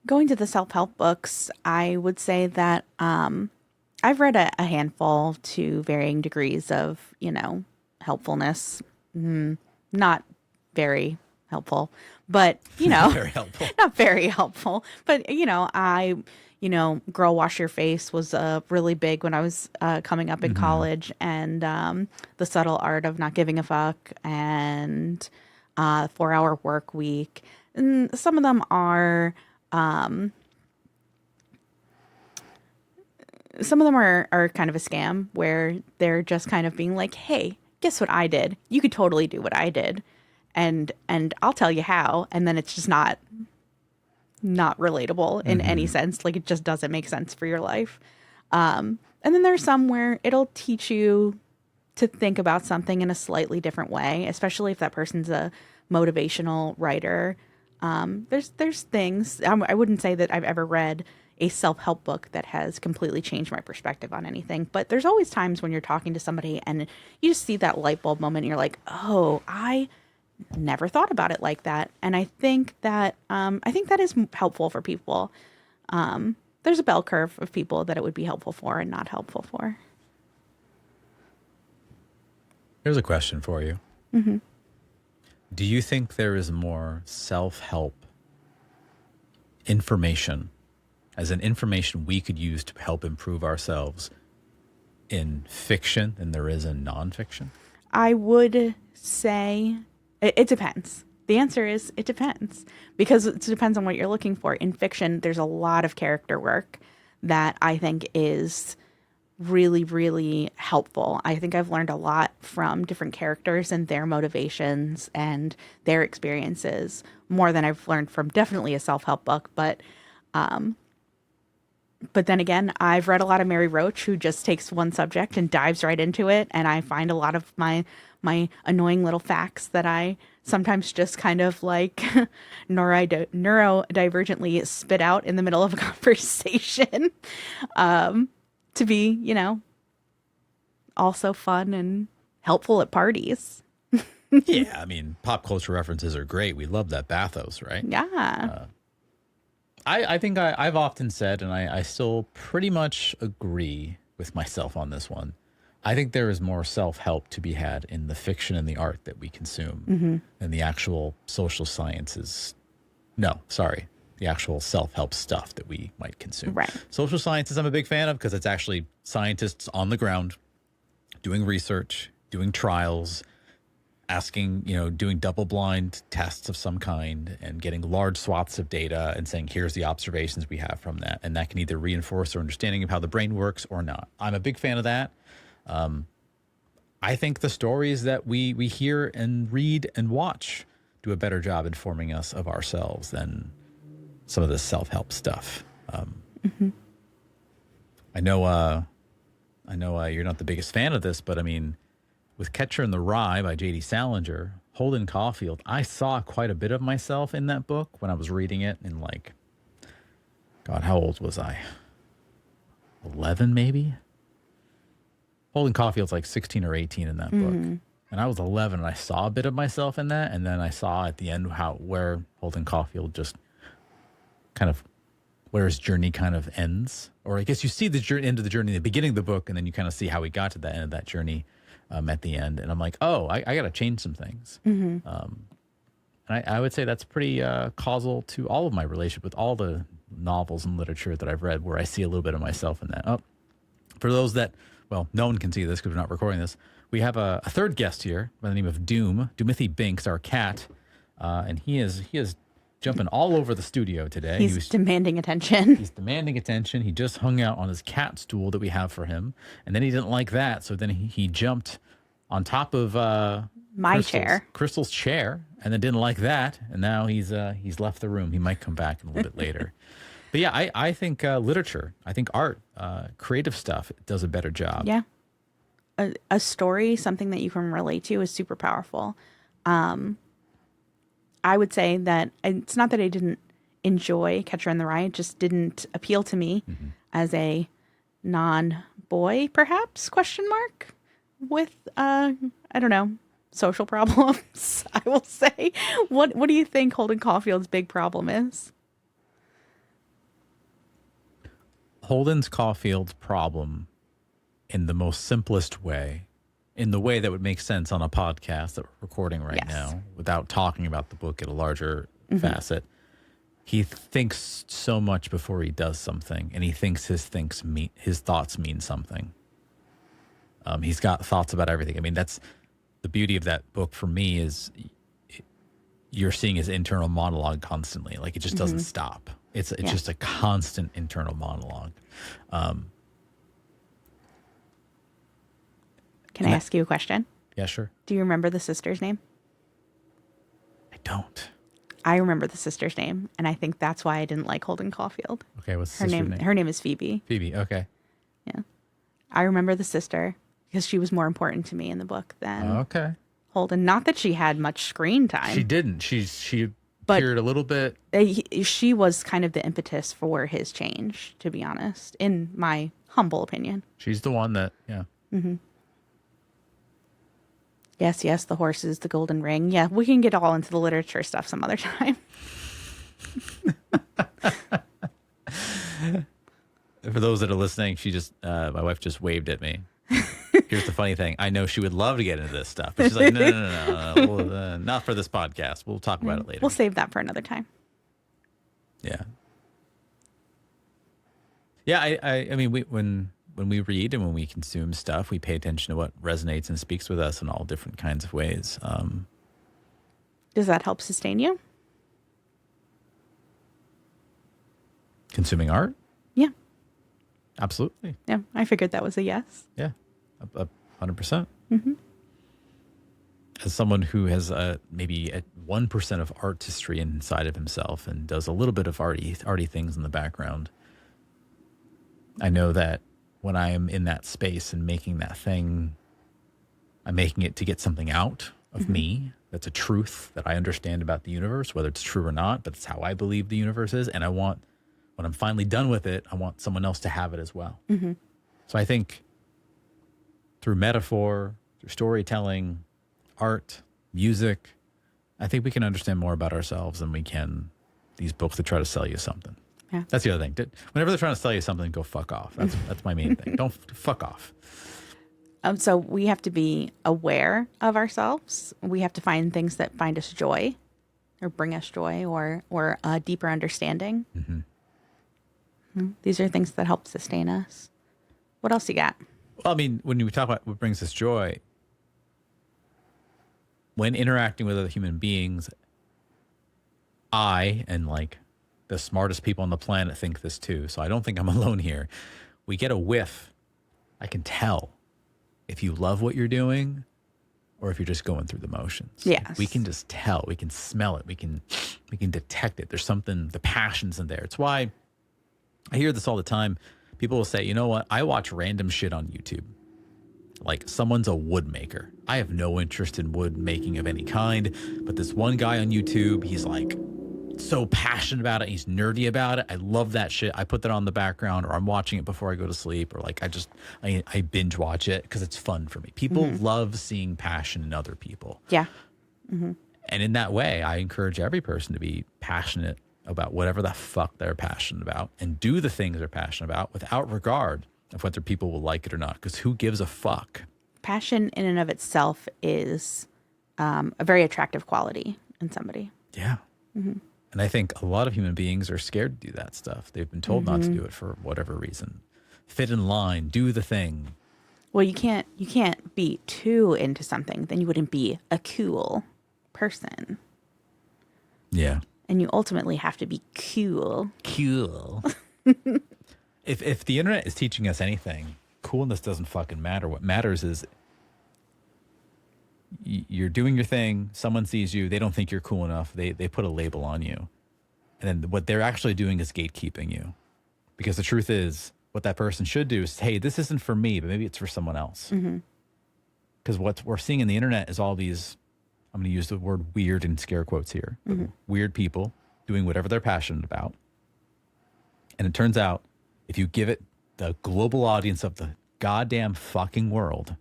Going to the self-help books, I would say that I've read a handful to varying degrees of, helpfulness. Not very helpful, but, Very helpful. not very helpful. But, Girl Wash Your Face was really big when I was coming up in college, and The Subtle Art of Not Giving a Fuck, and 4-Hour Work Week. And some of them are kind of a scam, where they're just kind of being like, hey, guess what I did? You could totally do what I did. And I'll tell you how. And then it's just not relatable in any sense. Like, it just doesn't make sense for your life. And then there's some where it'll teach you to think about something in a slightly different way, especially if that person's a motivational writer. There's things, I wouldn't say that I've ever read a self-help book that has completely changed my perspective on anything, but there's always times when you're talking to somebody and you just see that light bulb moment and you're like, oh, I never thought about it like that. And I think that is helpful for people. There's a bell curve of people that it would be helpful for and not helpful for. Here's a question for you. Do you think there is more self-help information, as in information we could use to help improve ourselves, in fiction than there is in nonfiction? I would say it depends. The answer is it depends, because it depends on what you're looking for. In fiction, there's a lot of character work that I think is really, really helpful. I think I've learned a lot from different characters and their motivations and their experiences, more than I've learned from definitely a self-help book. But then again, I've read a lot of Mary Roach, who just takes one subject and dives right into it. And I find a lot of my annoying little facts that I sometimes just kind of like neurodivergently spit out in the middle of a conversation. To be, also fun and helpful at parties. Yeah, I mean, pop culture references are great. We love that bathos, right? Yeah. I think I've often said, and I still pretty much agree with myself on this one, I think there is more self-help to be had in the fiction and the art that we consume than the actual social sciences. No, sorry. The actual self-help stuff that we might consume. Right. Social sciences I'm a big fan of, because it's actually scientists on the ground doing research, doing trials, asking, doing double-blind tests of some kind and getting large swaths of data and saying, here's the observations we have from that. And that can either reinforce our understanding of how the brain works or not. I'm a big fan of that. I think the stories that we hear and read and watch do a better job informing us of ourselves than some of this self-help stuff. I know you're not the biggest fan of this, but I mean, with Catcher in the Rye by J.D. Salinger, Holden Caulfield, I saw quite a bit of myself in that book when I was reading it in God, how old was I? 11 maybe? Holden Caulfield's 16 or 18 in that book. And I was 11 and I saw a bit of myself in that. And then I saw at the end where Holden Caulfield just kind of where his journey kind of ends. Or I guess you see the end of the journey in the beginning of the book, and then you kind of see how he got to the end of that journey at the end. And I'm like, oh, I got to change some things. And I would say that's pretty causal to all of my relationship with all the novels and literature that I've read, where I see a little bit of myself in that. Oh, for those that, well, no one can see this because we're not recording this. We have a third guest here by the name of Doomithy Binks, our cat, and he is jumping all over the studio today. He's demanding attention. He's demanding attention. He just hung out on his cat stool that we have for him, and then he didn't like that, so then he jumped on top of Crystal's chair, and then didn't like that, and now he's left the room. He might come back a little bit later. But yeah, I think literature, I think art, creative stuff does a better job. Yeah. A story, something that you can relate to, is super powerful. I would say that it's not that I didn't enjoy Catcher in the Rye, it just didn't appeal to me as a non-boy, perhaps, with, I don't know, social problems, I will say. What do you think Holden Caulfield's big problem is? Holden Caulfield's problem, in the most simplest way, in the way that would make sense on a podcast that we're recording right now, without talking about the book at a larger facet, he thinks so much before he does something, and he thinks his thoughts mean something. He's got thoughts about everything. I mean, that's the beauty of that book for me, is you're seeing his internal monologue constantly. Like, it just doesn't stop. It's just a constant internal monologue. Can I ask you a question? Yeah, sure. Do you remember the sister's name? I don't. I remember the sister's name, and I think that's why I didn't like Holden Caulfield. Okay, what's the sister's name? Her name is Phoebe. Phoebe, okay. Yeah. I remember the sister because she was more important to me in the book than Holden. Not that she had much screen time. She didn't. She appeared a little bit. She was kind of the impetus for his change, to be honest, in my humble opinion. She's the one that, Yes, the horses, the golden ring. Yeah, we can get all into the literature stuff some other time. For those that are listening, my wife just waved at me. Here's the funny thing. I know she would love to get into this stuff, but she's like, no. Well, not for this podcast. We'll talk about it later. We'll save that for another time. Yeah. Yeah, I mean, when we read and when we consume stuff, we pay attention to what resonates and speaks with us in all different kinds of ways. Does that help sustain you? Consuming art? Yeah. Absolutely. Yeah, I figured that was a yes. Yeah, 100%. As someone who has maybe 1% of artistry inside of himself and does a little bit of arty things in the background, I know that when I am in that space and making that thing, I'm making it to get something out of me. That's a truth that I understand about the universe, whether it's true or not, but it's how I believe the universe is. And I want, when I'm finally done with it, I want someone else to have it as well. So I think through metaphor, through storytelling, art, music, I think we can understand more about ourselves than we can these books that try to sell you something. Yeah. That's the other thing. Whenever they're trying to sell you something, go fuck off. That's my main thing. Don't fuck off. So we have to be aware of ourselves. We have to find things that find us joy or bring us joy or a deeper understanding. These are things that help sustain us. What else you got? Well, I mean, when we talk about what brings us joy, when interacting with other human beings, and like the smartest people on the planet think this too, so I don't think I'm alone here. We get a whiff. I can tell if you love what you're doing or if you're just going through the motions. Yes. We can just tell. We can smell it. We can detect it. There's something, the passion's in there. It's why I hear this all the time. People will say, you know what? I watch random shit on YouTube. Like someone's a wood maker. I have no interest in wood making of any kind, but this one guy on YouTube, he's like so passionate about it. He's nerdy about it. I love that shit. I put that on the background, or I'm watching it before I go to sleep, or like I binge watch it because it's fun for me. People love seeing passion in other people. Yeah. And in that way, I encourage every person to be passionate about whatever the fuck they're passionate about and do the things they're passionate about without regard of whether people will like it or not. Because who gives a fuck? Passion in and of itself is a very attractive quality in somebody. Yeah. And I think a lot of human beings are scared to do that stuff. They've been told not to do it for whatever reason. Fit in line, do the thing. Well, you can't be too into something, then you wouldn't be a cool person. Yeah. And you ultimately have to be cool. Cool. If the internet is teaching us anything, coolness doesn't fucking matter. What matters is you're doing your thing, someone sees you, they don't think you're cool enough, they put a label on you. And then what they're actually doing is gatekeeping you. Because the truth is, what that person should do is, hey, this isn't for me, but maybe it's for someone else. Because what we're seeing in the internet is all these, I'm going to use the word weird in scare quotes here, but weird people doing whatever they're passionate about. And it turns out, if you give it the global audience of the goddamn fucking world,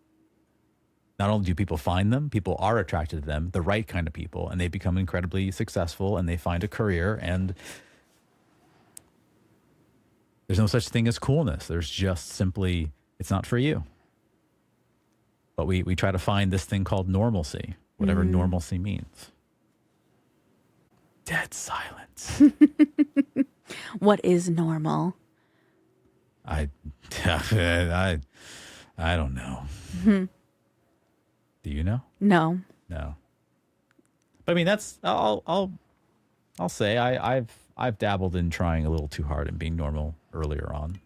not only do people find them, people are attracted to them, the right kind of people, and they become incredibly successful and they find a career, and there's no such thing as coolness. There's just simply, it's not for you. But we try to find this thing called normalcy, whatever normalcy means. Dead silence. What is normal? I don't know. Do you know? No. No. But I mean, that's I'll say I've dabbled in trying a little too hard and being normal earlier on.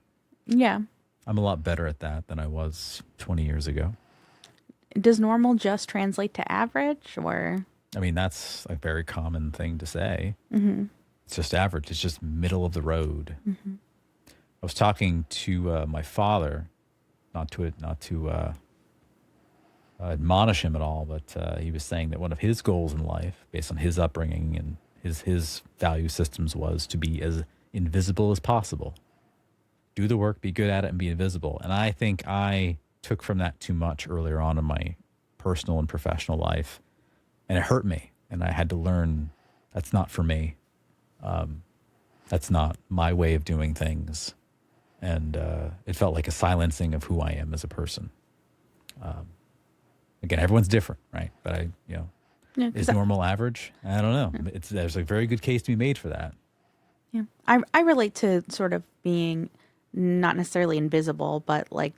Yeah. I'm a lot better at that than I was 20 years ago. Does normal just translate to average, or? I mean, that's a very common thing to say. It's just average. It's just middle of the road. I was talking to my father, not to admonish him at all, but he was saying that one of his goals in life, based on his upbringing and his value systems, was to be as invisible as possible. Do the work, be good at it, and be invisible. And I think I took from that too much earlier on in my personal and professional life, and it hurt me. And I had to learn that's not for me. That's not my way of doing things. And it felt like a silencing of who I am as a person. Again, everyone's different, right? But is normal average? I don't know. Yeah. There's a very good case to be made for that. Yeah, I relate to sort of being not necessarily invisible, but like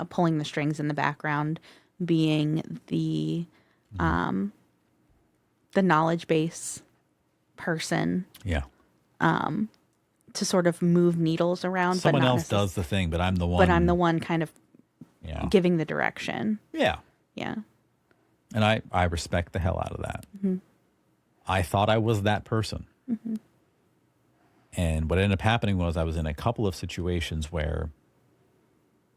pulling the strings in the background, being the knowledge base person. Yeah. To sort of move needles around. Someone else does the thing, but I'm the one. But I'm the one kind of giving the direction. Yeah. Yeah. And I respect the hell out of that. I thought I was that person. And what ended up happening was I was in a couple of situations where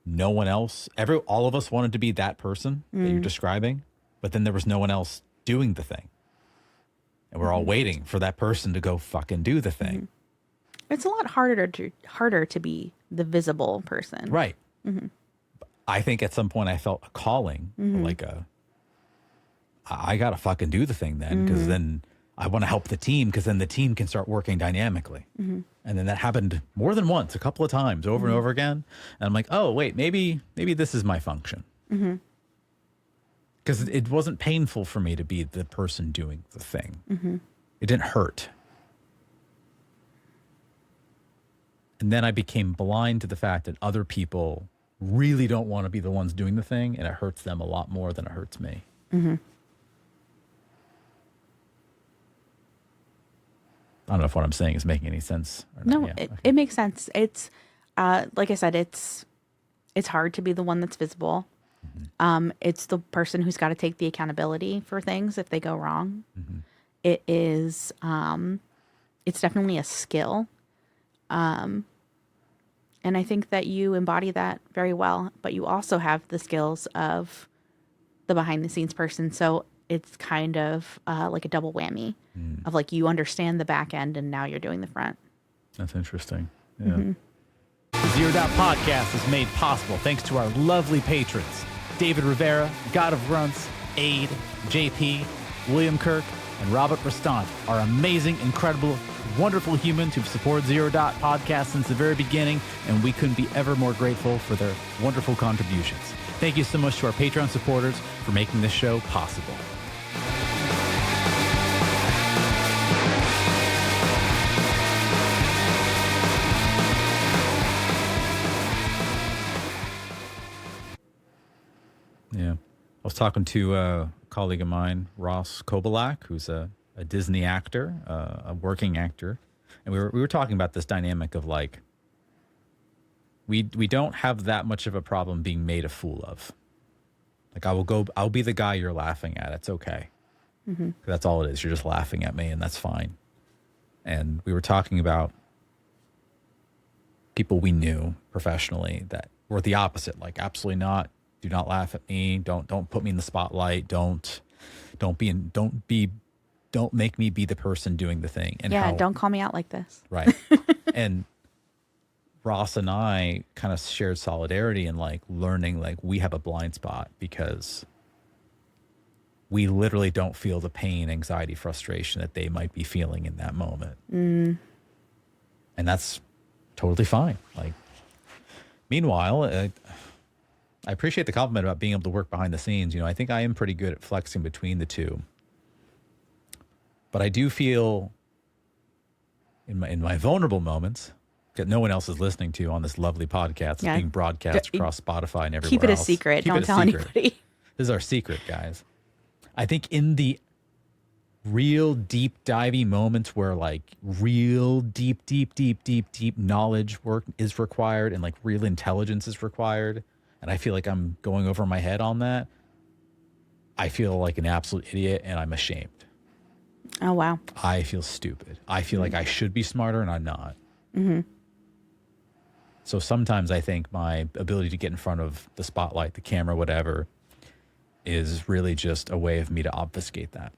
no one else, all of us wanted to be that person that you're describing, but then there was no one else doing the thing. And we're all waiting for that person to go fucking do the thing. It's a lot harder to be the visible person. Right. I think at some point I felt a calling, like I got to fucking do the thing then, because then I want to help the team, because then the team can start working dynamically. And then that happened more than once, a couple of times, over and over again. And I'm like, oh, wait, maybe this is my function. Because it wasn't painful for me to be the person doing the thing. It didn't hurt. And then I became blind to the fact that other people really don't want to be the ones doing the thing, and it hurts them a lot more than it hurts me. I don't know if what I'm saying is making any sense. Or no, not. Yeah, it makes sense. It's like I said, it's hard to be the one that's visible. It's the person who's got to take the accountability for things if they go wrong. It is, it's definitely a skill. And I think that you embody that very well, but you also have the skills of the behind the scenes person. So it's kind of like a double whammy of like, you understand the back end and now you're doing the front. That's interesting. Yeah. The Zero Doubt Podcast is made possible thanks to our lovely patrons, David Rivera, God of Grunts, Aid, JP, William Kirk, and Robert Restant, our amazing, incredible wonderful humans who've supported Zero Dot Podcast since the very beginning, and we couldn't be ever more grateful for their wonderful contributions. Thank you so much to our Patreon supporters for making this show possible. Yeah. I was talking to a colleague of mine, Ross Kobalak, who's a Disney actor, a working actor. And we were talking about this dynamic of like, we don't have that much of a problem being made a fool of. Like I'll be the guy you're laughing at. It's okay. Mm-hmm. That's all it is. You're just laughing at me and that's fine. And we were talking about people we knew professionally that were the opposite. Like, absolutely not. Do not laugh at me. Don't put me in the spotlight. Don't make me be the person doing the thing. And don't call me out like this. Right. And Ross and I kind of shared solidarity and like learning like we have a blind spot because we literally don't feel the pain, anxiety, frustration that they might be feeling in that moment. Mm. And that's totally fine. Like, meanwhile, I appreciate the compliment about being able to work behind the scenes. You know, I think I am pretty good at flexing between the two. But I do feel in my vulnerable moments that no one else is listening to on this lovely podcast that's being broadcast across Spotify and everywhere else. Keep it a secret. Don't tell anybody. This is our secret, guys. I think in the real deep divey moments where like real deep knowledge work is required and like real intelligence is required, and I feel like I'm going over my head on that, I feel like an absolute idiot and I'm ashamed. Oh, wow. I feel stupid. I feel like I should be smarter and I'm not. Mm-hmm. So sometimes I think my ability to get in front of the spotlight, the camera, whatever, is really just a way of me to obfuscate that.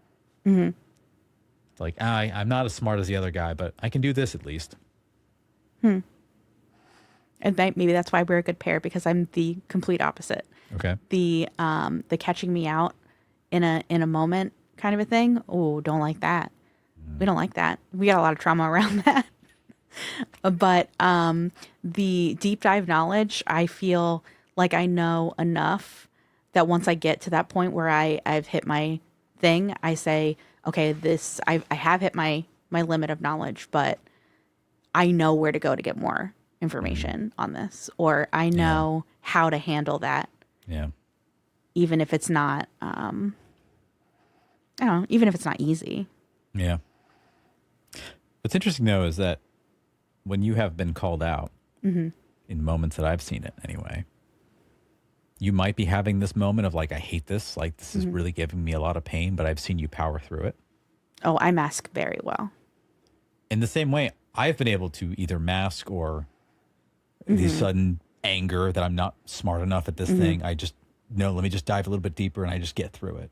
Mm-hmm. Like, I'm not as smart as the other guy, but I can do this at least. And maybe that's why we're a good pair, because I'm the complete opposite. Okay. The catching me out in a moment kind of a thing. Oh, don't like that. We don't like that. We got a lot of trauma around that. But the deep dive knowledge, I feel like I know enough that once I get to that point where I've hit my thing, I say, okay, I have hit my limit of knowledge, but I know where to go to get more information on this, or I know how to handle that. Yeah. Even if it's not, I don't know, even if it's not easy. Yeah. What's interesting though is that when you have been called out in moments that I've seen it anyway, you might be having this moment of like, I hate this. Like, this is really giving me a lot of pain, but I've seen you power through it. Oh, I mask very well. In the same way, I've been able to either mask or the sudden anger that I'm not smart enough at this thing. I just, no, let me just dive a little bit deeper and I just get through it.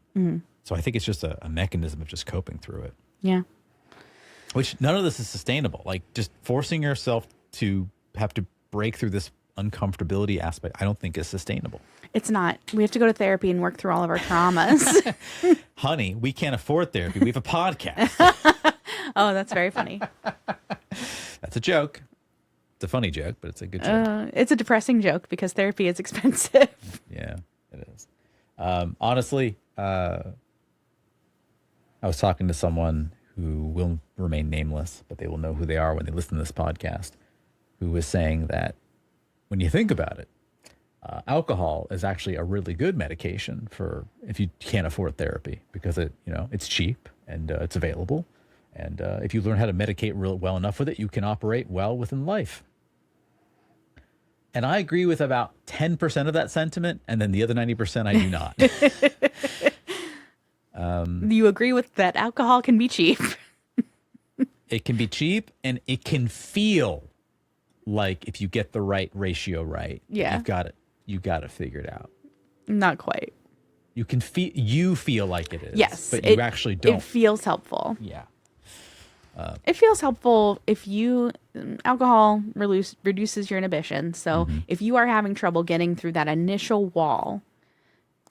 So I think it's just a mechanism of just coping through it. Yeah. Which none of this is sustainable. Like, just forcing yourself to have to break through this uncomfortability aspect, I don't think is sustainable. It's not. We have to go to therapy and work through all of our traumas. Honey, we can't afford therapy. We have a podcast. Oh, that's very funny. That's a joke. It's a funny joke, but it's a good joke. It's a depressing joke because therapy is expensive. Yeah, it is. Honestly, I was talking to someone who will remain nameless, but they will know who they are when they listen to this podcast, who was saying that when you think about it, alcohol is actually a really good medication for if you can't afford therapy, because it's cheap and it's available. And if you learn how to medicate well enough with it, you can operate well within life. And I agree with about 10% of that sentiment, and then the other 90% I do not. You agree with that alcohol can be cheap. It can be cheap, and it can feel like if you get the right ratio right, yeah, you got it figured out. Not quite. You feel like it is. Yes, but you actually don't. It feels helpful. Yeah. It feels helpful if alcohol reduces your inhibition. So if you are having trouble getting through that initial wall,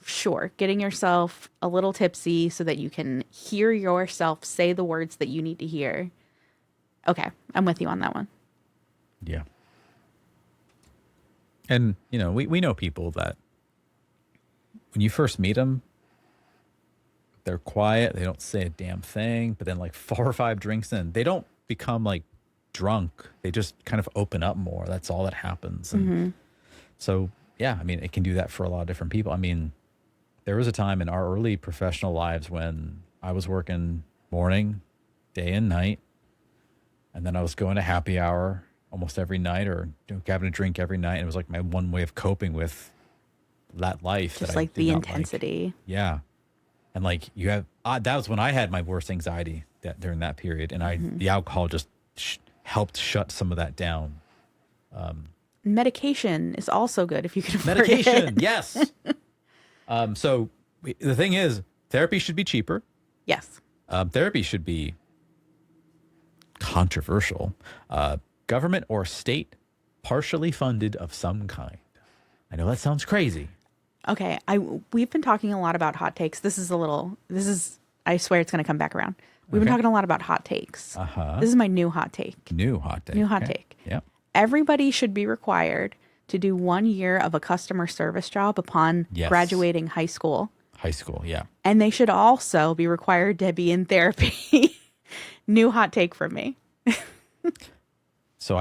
sure, getting yourself a little tipsy so that you can hear yourself say the words that you need to hear Okay. I'm with you on that one. Yeah. And, we know people that when you first meet them, they're quiet. They don't say a damn thing. But then like 4 or 5 drinks in, they don't become like drunk. They just kind of open up more. That's all that happens. And so, yeah, I mean, it can do that for a lot of different people. I mean, there was a time in our early professional lives when I was working morning, day and night. And then I was going to happy hour almost every night or having a drink every night. And it was like my one way of coping with that life. Just that like I did the not intensity. Like. Yeah. And like that was when I had my worst anxiety during that period. And the alcohol just helped shut some of that down. Medication is also good if you can afford Medication, it. yes. So the thing is, therapy should be cheaper. Yes. Therapy should be controversial. Government or state partially funded of some kind. I know that sounds crazy. Okay. We've been talking a lot about hot takes. I swear it's going to come back around. We've been talking a lot about hot takes. This is my new hot take. New hot take. New hot take. Yep. Everybody should be required to do 1 year of a customer service job upon graduating high school. High school, yeah. And they should also be required to be in therapy. New hot take from me. So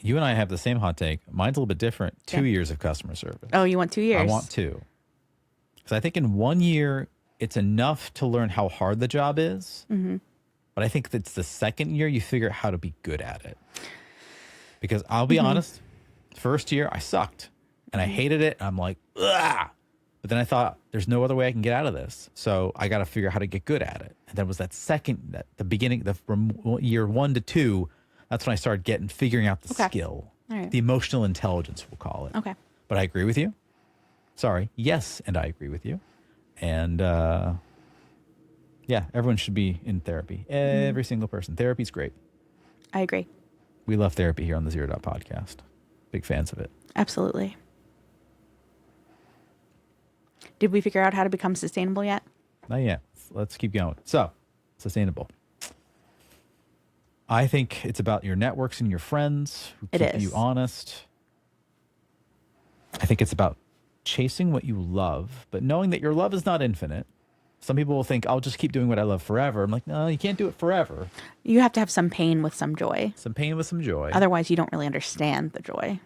you and I have the same hot take. Mine's a little bit different. 2 years of customer service. Oh, you want 2 years? I want 2. Because I think in 1 year, it's enough to learn how hard the job is. But I think that's the second year you figure out how to be good at it. Because I'll be honest, first year I sucked and I hated it. I'm like, ugh. But then I thought there's no other way I can get out of this. So I got to figure out how to get good at it. And then was the beginning, from year 1 to 2, that's when I started figuring out the skill, the emotional intelligence, we'll call it. Okay. But I agree with you. Sorry. Yes. And I agree with you. And, yeah, everyone should be in therapy. Every single person. Therapy's great. I agree. We love therapy here on the Zero Dot Podcast. Big fans of it. Absolutely. Did we figure out how to become sustainable yet? Not yet. Let's keep going. So, sustainable. I think it's about your networks and your friends who keep you honest. I think it's about chasing what you love, but knowing that your love is not infinite. Some people will think, I'll just keep doing what I love forever. I'm like, no, you can't do it forever. You have to have some pain with some joy. Some pain with some joy. Otherwise, you don't really understand the joy.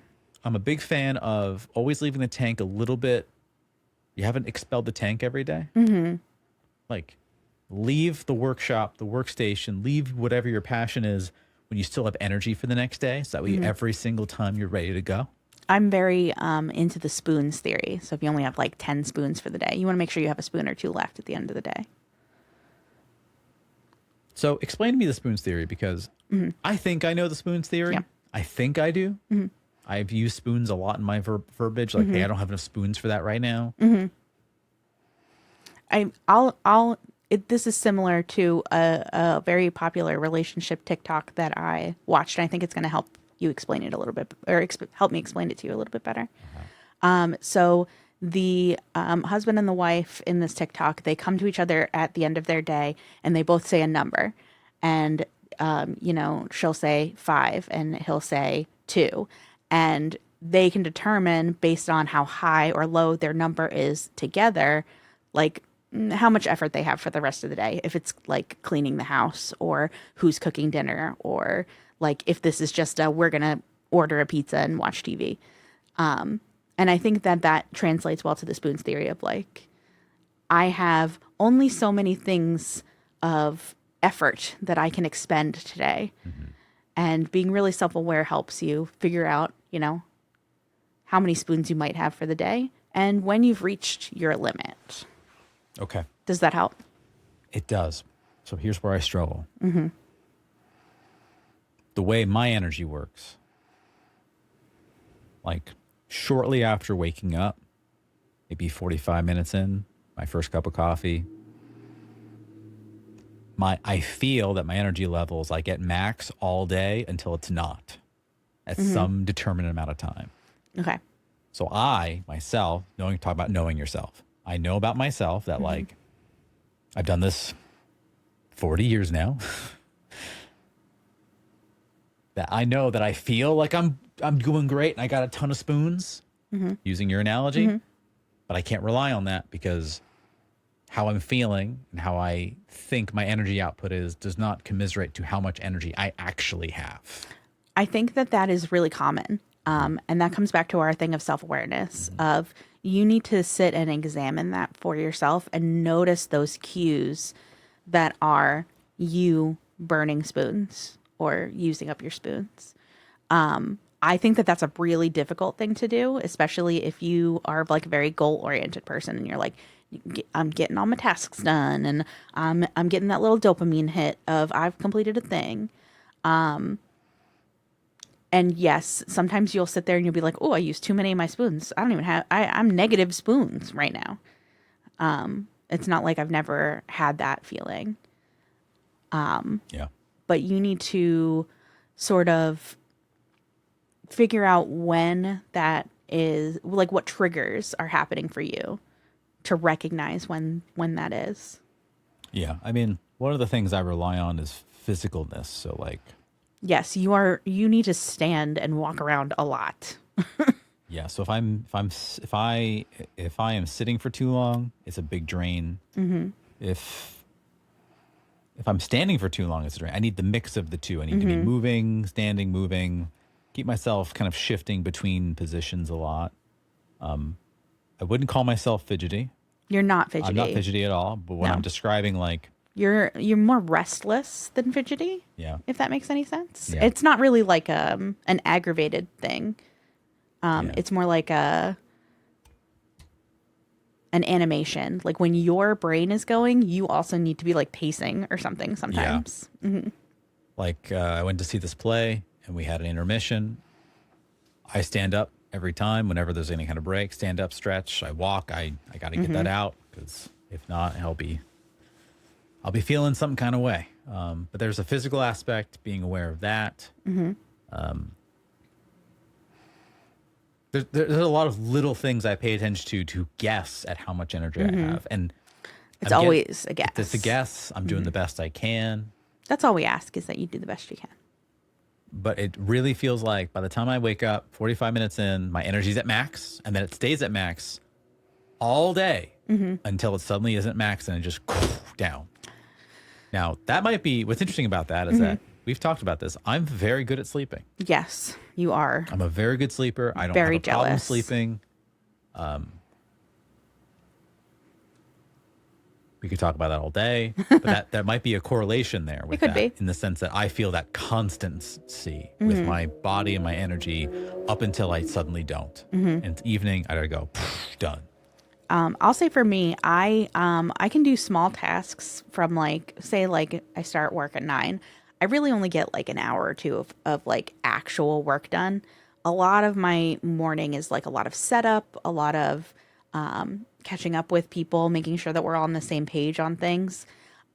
I'm a big fan of always leaving the tank a little bit. You haven't expelled the tank every day. Like, leave the workshop, the workstation, leave whatever your passion is when you still have energy for the next day. So that way every single time you're ready to go. I'm very into the spoons theory. So if you only have like 10 spoons for the day, you want to make sure you have a spoon or 2 left at the end of the day. So explain to me the spoons theory, because I think I know the spoons theory. Yeah. I think I do. I've used spoons a lot in my verbiage. Like, hey, I don't have enough spoons for that right now. This is similar to a very popular relationship TikTok that I watched. And I think it's going to help you explain it a little bit, or help me explain it to you a little bit better. So the husband and the wife in this TikTok, they come to each other at the end of their day and they both say a number. And, she'll say 5 and he'll say 2. And they can determine based on how high or low their number is together, like how much effort they have for the rest of the day. If it's like cleaning the house, or who's cooking dinner, or like if this is just we're going to order a pizza and watch TV. And I think that translates well to the spoons theory of like, I have only so many things of effort that I can expend today. And being really self-aware helps you figure out, how many spoons you might have for the day and when you've reached your limit. Okay. Does that help? It does. So here's where I struggle. The way my energy works, like shortly after waking up, maybe 45 minutes in, my first cup of coffee, I feel that my energy levels, I get max all day until it's not at some determined amount of time. Okay. So I, myself, talk about knowing yourself. I know about myself that like, I've done this 40 years now. that I know that I feel like I'm doing great and I got a ton of spoons, using your analogy, but I can't rely on that because how I'm feeling and how I think my energy output does not commiserate to how much energy I actually have. I think that is really common. And that comes back to our thing of self-awareness of you need to sit and examine that for yourself and notice those cues that are you burning spoons or using up your spoons. I think that that's a really difficult thing to do, especially if you are like a very goal-oriented person and you're like, I'm getting all my tasks done and I'm getting that little dopamine hit of I've completed a thing. And yes, sometimes you'll sit there and you'll be like, oh, I used too many of my spoons. I don't even have, I'm negative spoons right now. It's not like I've never had that feeling. Yeah. But you need to sort of figure out when that is, like what triggers are happening for you to recognize when that is. Yeah. I mean, one of the things I rely on is physicalness. So like, yes, you need to stand and walk around a lot. yeah. So if I am sitting for too long, it's a big drain. If I'm standing for too long, it's a drain. I need the mix of the two. I need to be moving, standing, moving, keep myself kind of shifting between positions a lot. I wouldn't call myself fidgety. You're not fidgety. I'm not fidgety at all. But when I'm describing like, you're more restless than fidgety. yeah, If that makes any sense. Yeah. It's not really like an aggravated thing. It's more like an animation. Like when your brain is going, you also need to be like pacing or something sometimes. Yeah. Like I went to see this play and we had an intermission. I stand up every time whenever there's any kind of break, stand up, stretch, I walk. I got to get that out because if not, I'll be feeling some kind of way. But there's a physical aspect, being aware of that. There's a lot of little things I pay attention to guess at how much energy I have. And It's always a guess. It's a guess. I'm doing the best I can. That's all we ask is that you do the best you can. But it really feels like by the time I wake up, 45 minutes in, my energy's at max, and then it stays at max all day until it suddenly isn't max and it just down. Now, that might be what's interesting about that is that we've talked about this. I'm very good at sleeping. Yes, you are. I'm a very good sleeper. I don't Very have a problem jealous. sleeping. We could talk about that all day, but that might be a correlation there with could that, be. in the sense that I feel that constancy with my body and my energy up until I suddenly don't. And it's evening, I gotta go, done. I'll say for me, I can do small tasks from like, say like I start work at 9. I really only get like an hour or two of like actual work done. A lot of my morning is like a lot of setup, a lot of catching up with people, making sure that we're all on the same page on things.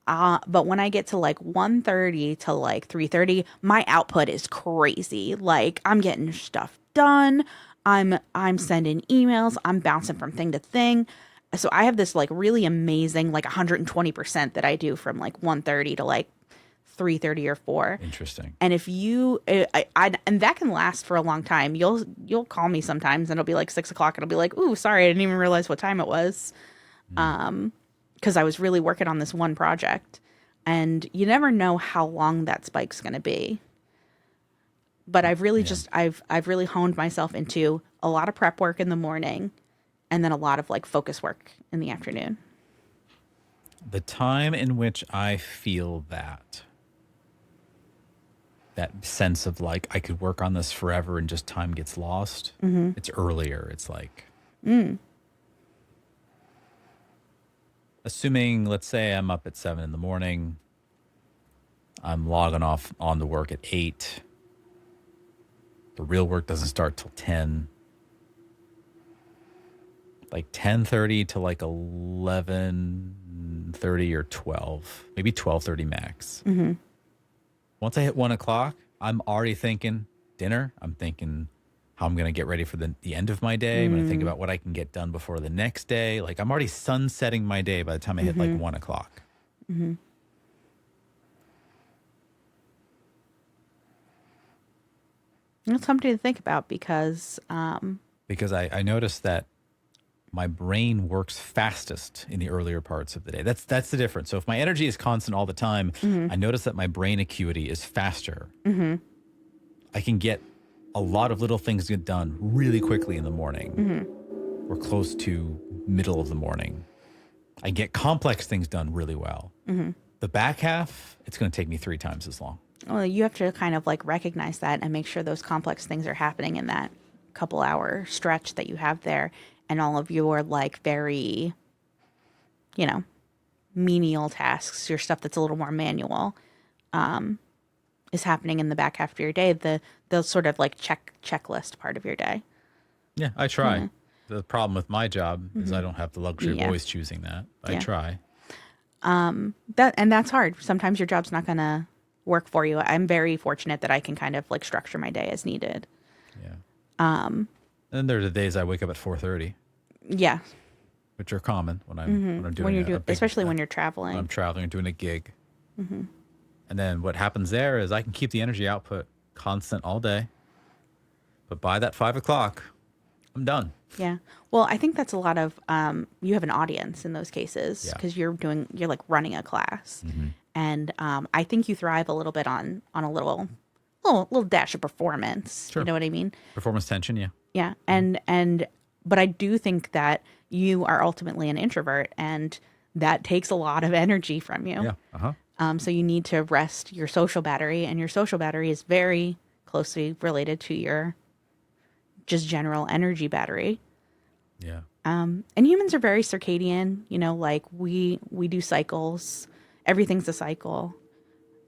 But when I get to like 1:30 to like 3:30, my output is crazy. Like I'm getting stuff done. I'm sending emails. I'm bouncing from thing to thing. So I have this like really amazing like 120% that I do from like 1:30 to like 3:30 or 4. Interesting. And if you, and that can last for a long time. You'll call me sometimes, and it'll be like 6 o'clock, and I'll be like, "Ooh, sorry, I didn't even realize what time it was," because I was really working on this one project, and you never know how long that spike's going to be. But I've really I've really honed myself into a lot of prep work in the morning, and then a lot of like focus work in the afternoon. The time in which I feel that sense of like I could work on this forever and just time gets lost, it's earlier. It's like, assuming, let's say I'm up at 7 in the morning, I'm logging off on the work at 8. The real work doesn't start till 10. Like 10:30 to like 11:30 or 12, maybe 12:30 max. Once I hit 1 o'clock, I'm already thinking dinner. I'm thinking how I'm going to get ready for the end of my day. I'm going to think about what I can get done before the next day. Like I'm already sunsetting my day by the time I hit like 1 o'clock. That's something to think about because Because I noticed that my brain works fastest in the earlier parts of the day. That's the difference. So if my energy is constant all the time, I notice that my brain acuity is faster. I can get a lot of little things get done really quickly in the morning or close to middle of the morning. I get complex things done really well. The back half, it's going to take me 3 times as long. well, you have to kind of like recognize that and make sure those complex things are happening in that couple hour stretch that you have there, and all of your like very, menial tasks, your stuff that's a little more manual, is happening in the back half of your day. The sort of like checklist part of your day. Yeah, I try. The problem with my job is I don't have the luxury of Yeah. always choosing that. I try. That's hard. Sometimes your job's not gonna work for you. I'm very fortunate that I can kind of like structure my day as needed. Yeah. And then there are the days I wake up at 4:30, Yeah, which are common when I'm doing when you're a doing, big, especially when you're traveling. when I'm traveling and doing a gig. And then what happens there is I can keep the energy output constant all day, but by that 5 o'clock, I'm done. Yeah. Well, I think that's a lot of you have an audience in those cases Yeah. because you're like running a class, and I think you thrive a little bit on a little dash of performance. Sure. You know what I mean? Performance tension, yeah. Yeah. And but I do think that you are ultimately an introvert, and that takes a lot of energy from you. Yeah. Uh-huh. So you need to rest your social battery, and your social battery is very closely related to your just general energy battery. Yeah. And humans are very circadian, like we do cycles. Everything's a cycle.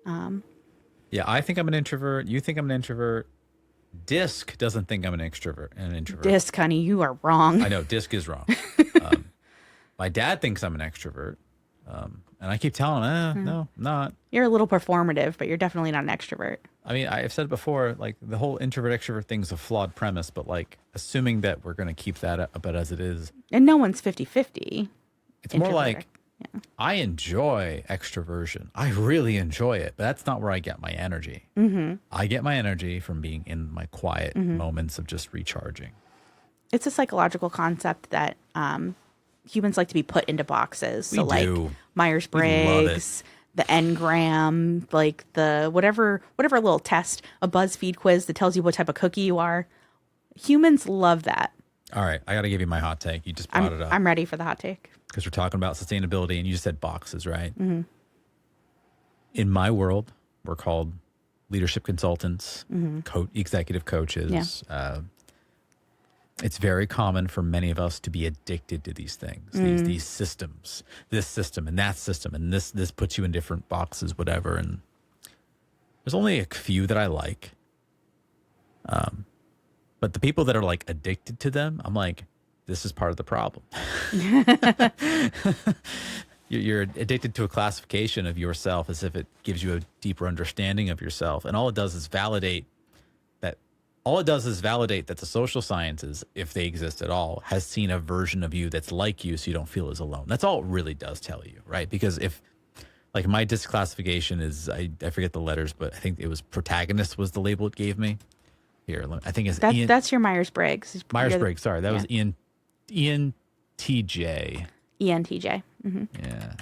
Yeah, I think I'm an introvert. You think I'm an introvert. Disc doesn't think I'm an introvert. Disc, honey, you are wrong. I know, Disc is wrong. My dad thinks I'm an extrovert. And I keep telling him, no, I'm not. You're a little performative, but you're definitely not an extrovert. I mean, I've said it before, like the whole introvert extrovert thing's a flawed premise, but like assuming that we're going to keep that up as it is, And no one's 50-50. it's more like I enjoy extroversion. I really enjoy it, but that's not where I get my energy. I get my energy from being in my quiet moments of just recharging. It's a psychological concept that humans like to be put into boxes. So like do. Myers-Briggs, the Engram, like the whatever little test, a BuzzFeed quiz that tells you what type of cookie you are. Humans love that. All right, I got to give you my hot take. You just brought it up I'm ready for the hot take. because we're talking about sustainability, and you just said boxes, right? In my world, we're called leadership consultants, executive coaches. It's very common for many of us to be addicted to these things, these systems, this system and that system, and this puts you in different boxes, whatever. And there's only a few that I like. But the people that are like addicted to them, I'm like, this is part of the problem. You're addicted to a classification of yourself as if it gives you a deeper understanding of yourself. And all it does is validate that the social sciences, if they exist at all, has seen a version of you that's like you, so you don't feel as alone. That's all it really does tell you, right? Because if, like, my disc classification is, I forget the letters, but I think it was protagonist was the label it gave me. Here, I think it's Ian. That's your Myers-Briggs. Myers-Briggs, sorry. That was ENTJ. ENTJ. Yeah.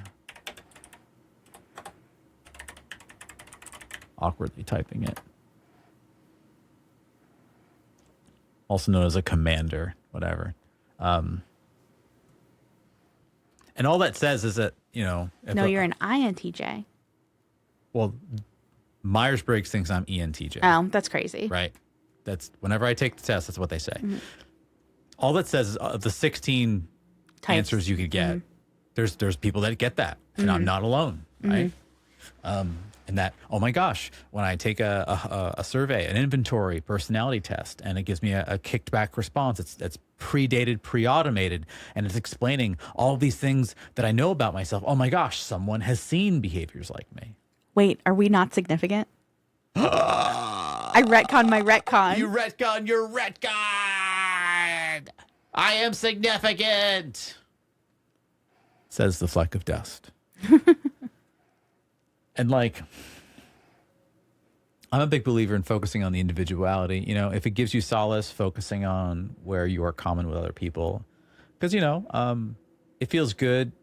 Awkwardly typing it. Also known as a commander, whatever. And all that says is that, No, you're an INTJ. Well, Myers-Briggs thinks I'm ENTJ. Oh, that's crazy. Right? That's whenever I take the test, that's what they say. All that says is of the 16 Types. answers you could get, there's people that get that, and I'm not alone, right? And that, oh my gosh, when I take a survey, an inventory personality test, and it gives me a kicked back response, it's predated, pre-automated, and it's explaining all these things that I know about myself. Oh my gosh, someone has seen behaviors like me. Wait, are we not significant? I retcon my retcon. You retcon your retcon. I am significant, says the fleck of dust. And like, I'm a big believer in focusing on the individuality. You know, if it gives you solace, focusing on where you are common with other people, because it feels good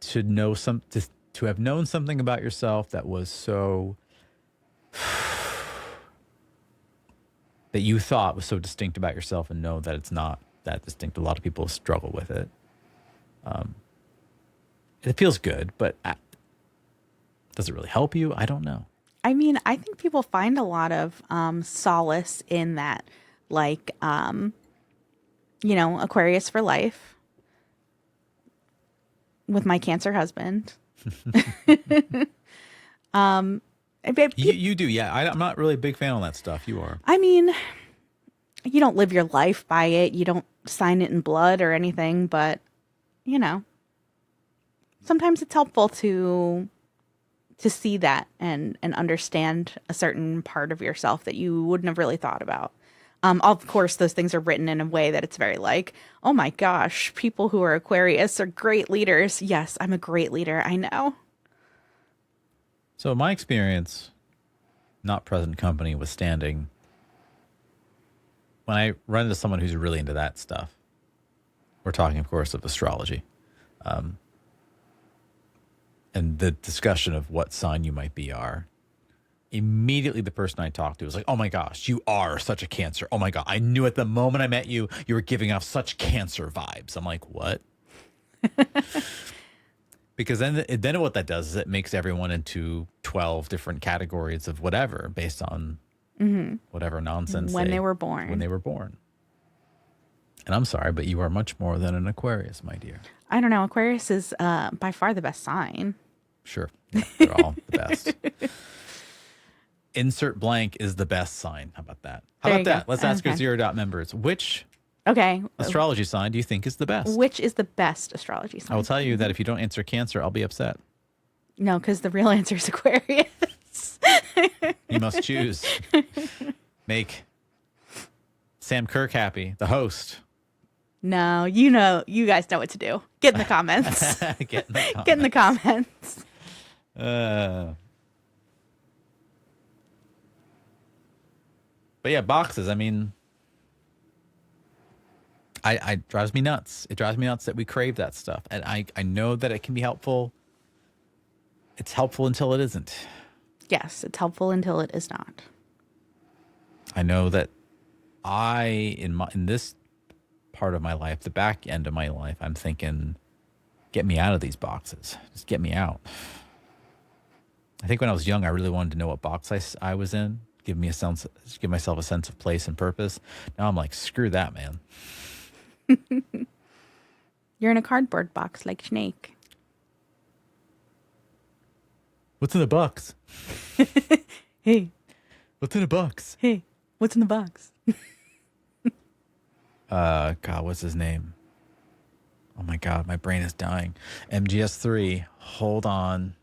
to know to have known something about yourself that was so that you thought was so distinct about yourself, and know that it's not that distinct. A lot of people struggle with it. It feels good, but does it really help you? I don't know. I mean, I think people find a lot of solace in that, like, Aquarius for life with my Cancer husband. You do, yeah. I'm not really a big fan on that stuff. You are. I mean, you don't live your life by it. You don't sign it in blood or anything, but, sometimes it's helpful to see that and understand a certain part of yourself that you wouldn't have really thought about. Of course, those things are written in a way that it's very like, oh my gosh, people who are Aquarius are great leaders. Yes, I'm a great leader. I know. So my experience, not present company withstanding, when I run into someone who's really into that stuff, we're talking, of course, of astrology. And the discussion of what sign you might be are, immediately the person I talked to was like, oh my gosh, you are such a Cancer. Oh my God, I knew at the moment I met you, you were giving off such Cancer vibes. I'm like, what? Because then what that does is it makes everyone into 12 different categories of whatever based on whatever nonsense when they were born. When they were born. And I'm sorry, but you are much more than an Aquarius, my dear. I don't know. Aquarius is by far the best sign. Sure. Yeah, they're all the best. Insert blank is the best sign. How about that? How about that? Let's ask our Zero Dot members. Which astrology sign do you think is the best? Which is the best astrology sign? I will tell you that if you don't answer Cancer, I'll be upset. No, because the real answer is Aquarius. You must choose. Make Sam Kirk happy, the host. No, you guys know what to do. Get in the comments. Get in the comments. Get in the comments. But yeah, boxes. I mean, I drives me nuts. It drives me nuts that we crave that stuff. And I know that it can be helpful. It's helpful until it isn't. Yes, it's helpful until it is not. I know that in this part of my life, the back end of my life, I'm thinking, get me out of these boxes. Just get me out. I think when I was young, I really wanted to know what box I was in. Give myself a sense of place and purpose. Now I'm like, screw that, man. You're in a cardboard box like Snake. What's in the box? Hey. What's in the box? Hey, what's in the box? God, what's his name? Oh my God, my brain is dying. MGS3, hold on.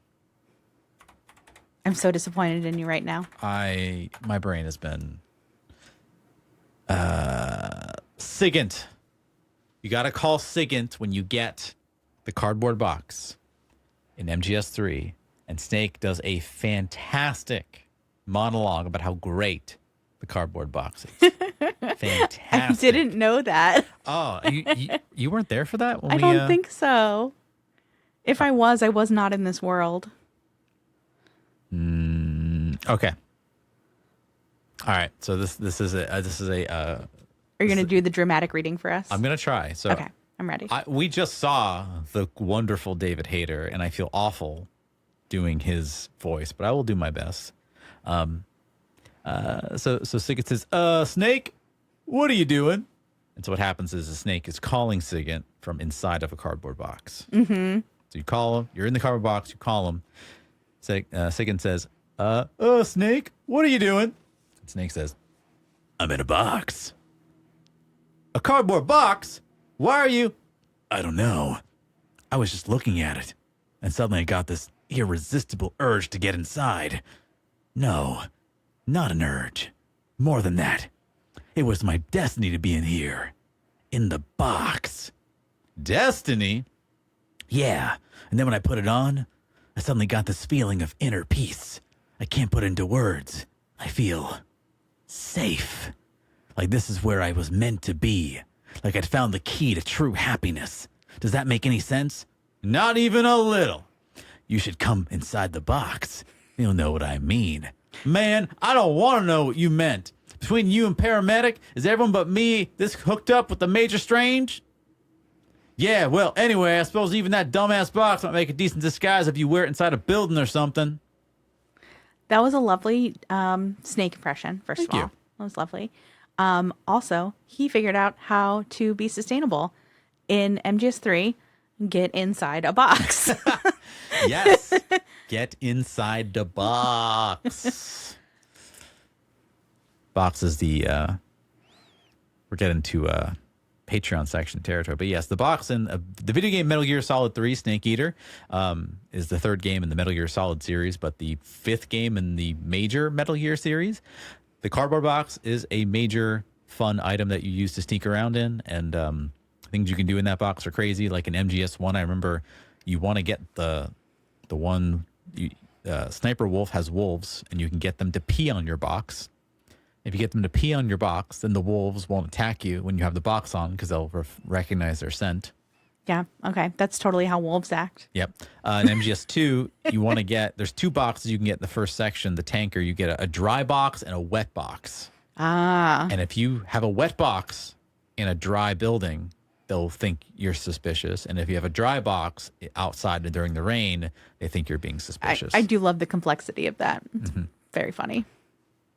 I'm so disappointed in you right now. My brain has been SIGINT. You got to call SIGINT when you get the cardboard box in MGS3, and Snake does a fantastic monologue about how great the cardboard box is. Fantastic. I didn't know that. Oh, you weren't there for that? I don't think so. If I was not in this world. Okay. All right. So this is a Are you going to do the dramatic reading for us? I'm going to try. So okay, I'm ready. We just saw the wonderful David Hayter, and I feel awful doing his voice, but I will do my best. So Sigint says, Snake, what are you doing? And so what happens is the Snake is calling Sigint from inside of a cardboard box. Mm-hmm. So you call him. You're in the cardboard box. You call him. Sigint says, Snake, what are you doing? And Snake says, I'm in a box. A cardboard box? Why are you? I don't know. I was just looking at it, and suddenly I got this irresistible urge to get inside. No, not an urge. More than that. It was my destiny to be in here. In the box. Destiny? Yeah. And then when I put it on, I suddenly got this feeling of inner peace. I can't put into words. I feel safe. Like this is where I was meant to be. Like I'd found the key to true happiness. Does that make any sense? Not even a little. You should come inside the box. You'll know what I mean. Man, I don't want to know what you meant. Between you and paramedic, is everyone but me this hooked up with the Major Strange? Yeah, well, anyway, I suppose even that dumbass box might make a decent disguise if you wear it inside a building or something. That was a lovely snake impression, first Thank of all. you. That was lovely. Also, he figured out how to be sustainable. In MGS3, get inside a box. Yes. Get inside the box. Box is we're getting to Patreon section territory. But yes, the box in the video game Metal Gear Solid 3 Snake Eater is the third game in the Metal Gear Solid series, but the fifth game in the major Metal Gear series. The cardboard box is a major fun item that you use to sneak around in, and things you can do in that box are crazy. Like in MGS1, I remember you want to get the one, Sniper Wolf has wolves, and you can get them to pee on your box. If you get them to pee on your box, then the wolves won't attack you when you have the box on because they'll recognize their scent. Yeah, okay. That's totally how wolves act. Yep. In MGS2, you want to there's two boxes you can get in the first section, the tanker. You get a dry box and a wet box. Ah. And if you have a wet box in a dry building, they'll think you're suspicious. And if you have a dry box outside and during the rain, they think you're being suspicious. I do love the complexity of that. It's very funny.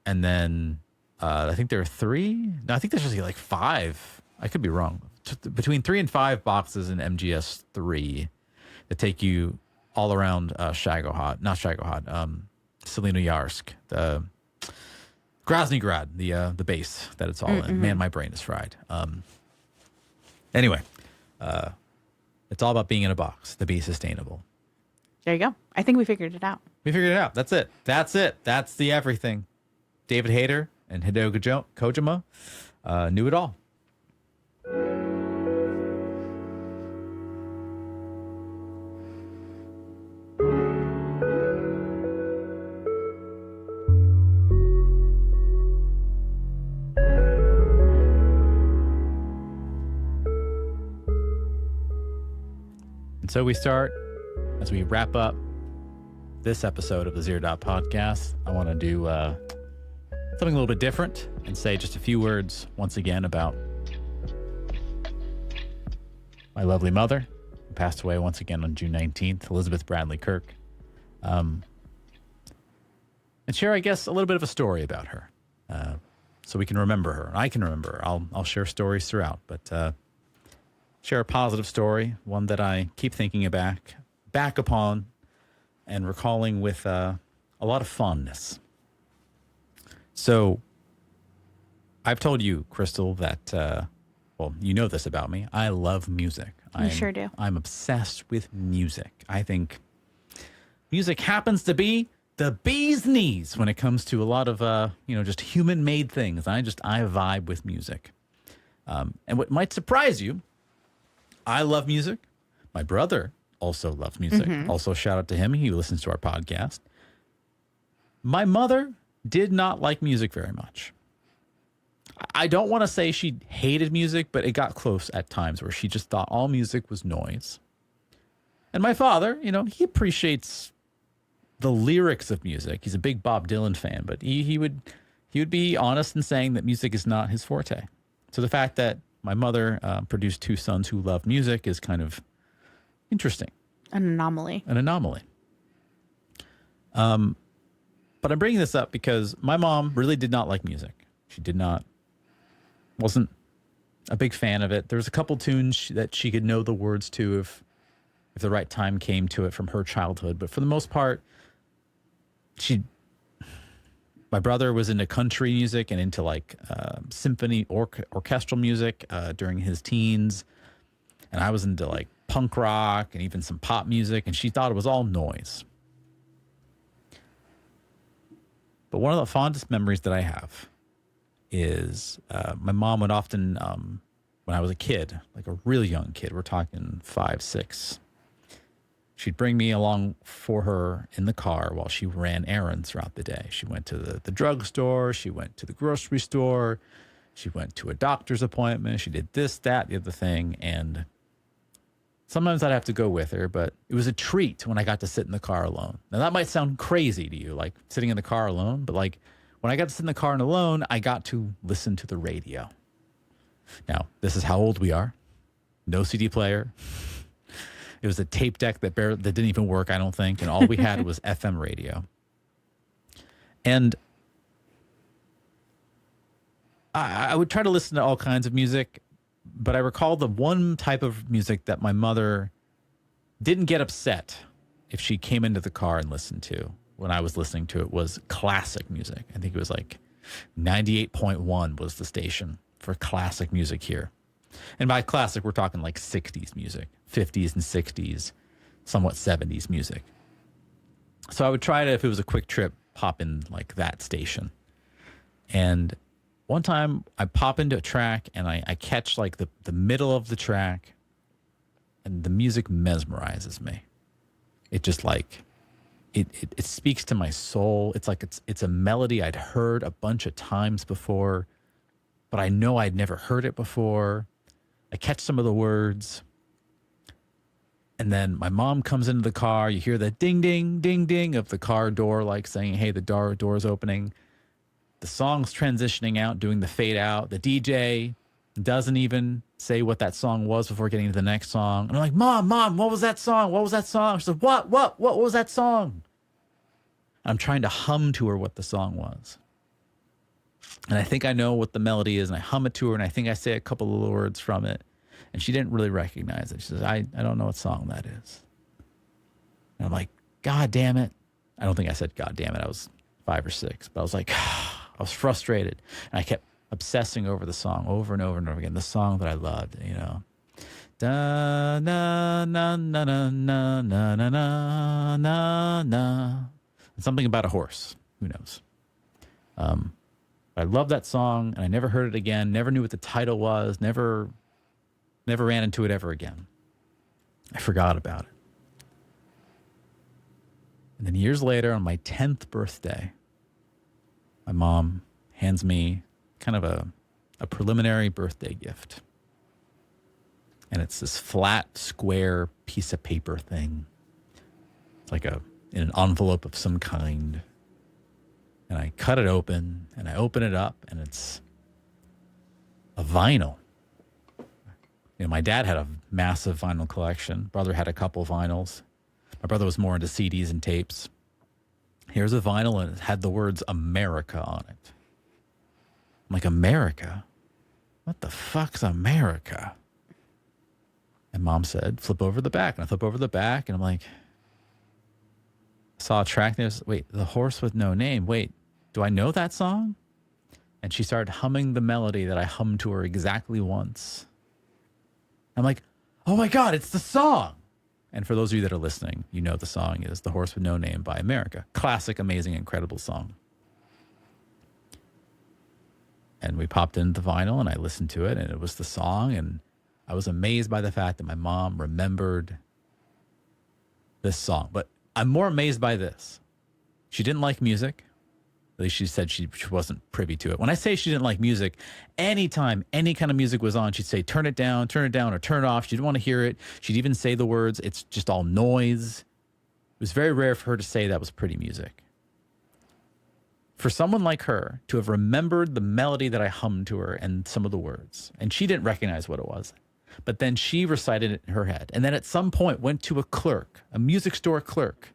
And then I think there are three. No, I think there's just like five. I could be wrong. Between 3 and 5 boxes in MGS 3 that take you all around Shagohod, not Shagohod, Selenoyarsk, the Groznygrad, the base that it's all in. Man, my brain is fried. Anyway, it's all about being in a box to be sustainable. There you go. I think we figured it out. We figured it out. That's it. That's the everything. David Hayter and Hideo Kojima knew it all. So we start, as we wrap up this episode of the Zero Dot Podcast, I want to do something a little bit different and say just a few words once again about my lovely mother, who passed away once again on June 19th, Elizabeth Bradley Kirk. And share, I guess, a little bit of a story about her so we can remember her. I can remember her. I'll share stories throughout, but share a positive story, one that I keep thinking back upon and recalling with a lot of fondness. So I've told you, Crystal, that, well, you know this about me. I love music. You sure do. I'm obsessed with music. I think music happens to be the bee's knees when it comes to a lot of, just human-made things. I vibe with music. And what might surprise you, I love music. My brother also loves music. Also, shout out to him. He listens to our podcast. My mother did not like music very much. I don't want to say she hated music, but it got close at times where she just thought all music was noise. And my father, he appreciates the lyrics of music. He's a big Bob Dylan fan, but he would be honest in saying that music is not his forte. So the fact that my mother produced two sons who love music is kind of interesting. An anomaly. But I'm bringing this up because my mom really did not like music. She wasn't a big fan of it. There was a couple tunes that she could know the words to if the right time came to it from her childhood. But for the most part, my brother was into country music and into like symphony orchestral music during his teens. And I was into like punk rock and even some pop music. And she thought it was all noise. But one of the fondest memories that I have is my mom would often, when I was a kid, like a really young kid, we're talking 5, 6, she'd bring me along for her in the car while she ran errands throughout the day. She went to the drugstore. She went to the grocery store. She went to a doctor's appointment. She did this, that, the other thing. And sometimes I'd have to go with her, but it was a treat when I got to sit in the car alone. Now, that might sound crazy to you, like sitting in the car alone, but like when I got to sit in the car and alone, I got to listen to the radio. Now, this is how old we are. No CD player. It was a tape deck that didn't even work, I don't think, and all we had was FM radio. And I would try to listen to all kinds of music, but I recall the one type of music that my mother didn't get upset if she came into the car and listened to when I was listening to it was classic music. I think it was like 98.1 was the station for classic music here. And by classic, we're talking like 60s music, 50s and 60s, somewhat 70s music. So I would try to, if it was a quick trip, pop in like that station. And one time I pop into a track and I catch like the middle of the track and the music mesmerizes me. It just like, it speaks to my soul. It's like, it's a melody I'd heard a bunch of times before, but I know I'd never heard it before. I catch some of the words. And then my mom comes into the car. You hear the ding, ding, ding, ding of the car door, like saying, hey, the door's opening. The song's transitioning out, doing the fade out. The DJ doesn't even say what that song was before getting to the next song. And I'm like, Mom, what was that song? What was that song? She said, what was that song? I'm trying to hum to her what the song was. And I think I know what the melody is, and I hum it to her, and I think I say a couple of words from it. And she didn't really recognize it. She says, I don't know what song that is. And I'm like, God damn it. I don't think I said God damn it. I was 5 or 6, but I was like, I was frustrated. And I kept obsessing over the song over and over and over again, the song that I loved, you know. Da na na na na na na na na na na. Something about a horse. Who knows? I love that song, and I never heard it again. Never knew what the title was. Never ran into it ever again. I forgot about it. And then years later, on my 10th birthday, my mom hands me kind of a preliminary birthday gift. And it's this flat, square piece of paper thing. It's like in an envelope of some kind. And I cut it open, and I open it up, and it's a vinyl. You know, my dad had a massive vinyl collection. Brother had a couple vinyls. My brother was more into CDs and tapes. Here's a vinyl, and it had the words America on it. I'm like, America? What the fuck's America? And Mom said, flip over the back. And I flip over the back, and I'm like, I saw a track there. Wait, The Horse with No Name. Wait, do I know that song? And she started humming the melody that I hummed to her exactly once. I'm like, oh my God, it's the song. And for those of you that are listening, you know the song is The Horse with No Name by America. Classic, amazing, incredible song. And we popped into the vinyl, and I listened to it, and it was the song. And I was amazed by the fact that my mom remembered this song. But I'm more amazed by this. She didn't like music. At least she said she wasn't privy to it. When I say she didn't like music, anytime any kind of music was on, she'd say, turn it down, or turn it off. She didn't want to hear it. She'd even say the words, it's just all noise. It was very rare for her to say that was pretty music. For someone like her to have remembered the melody that I hummed to her and some of the words, and she didn't recognize what it was, but then she recited it in her head. And then at some point went to a clerk, a music store clerk,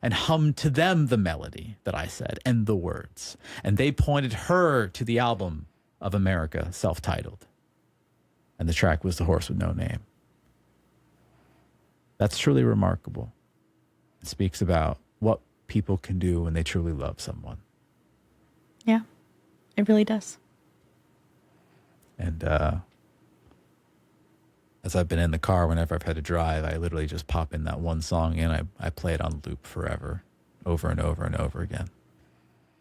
and hummed to them the melody that I said and the words. And they pointed her to the album of America, self-titled. And the track was The Horse with No Name. That's truly remarkable. It speaks about what people can do when they truly love someone. Yeah, it really does. And as I've been in the car, whenever I've had to drive, I literally just pop in that one song and I play it on loop forever, over and over and over again.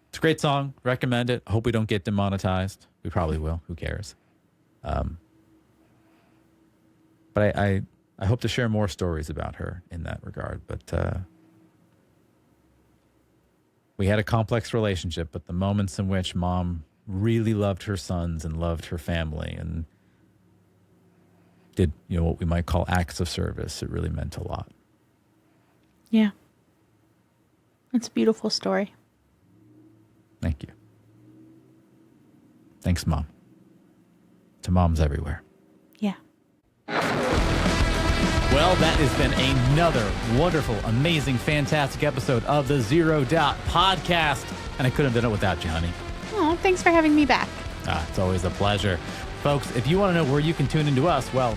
It's a great song. Recommend it. I hope we don't get demonetized. We probably will. Who cares? But I I hope to share more stories about her in that regard. But we had a complex relationship, but the moments in which Mom really loved her sons and loved her family and did, what we might call acts of service, it really meant a lot. Yeah. It's a beautiful story. Thank you. Thanks, Mom. To moms everywhere. Yeah. Well, that has been another wonderful, amazing, fantastic episode of the Zero Dot Podcast. And I couldn't have done it without you, honey. Oh, thanks for having me back. It's always a pleasure. Folks, if you want to know where you can tune into us, well,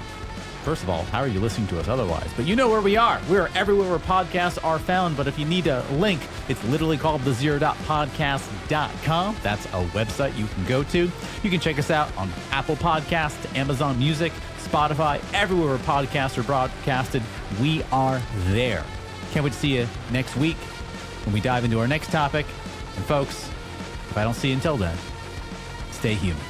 first of all, how are you listening to us otherwise? But you know where we are. We are everywhere where podcasts are found. But if you need a link, it's literally called the zero.podcast.com. That's a website you can go to. You can check us out on Apple Podcasts, Amazon Music, Spotify, everywhere where podcasts are broadcasted. We are there. Can't wait to see you next week when we dive into our next topic. And folks, if I don't see you until then, stay human.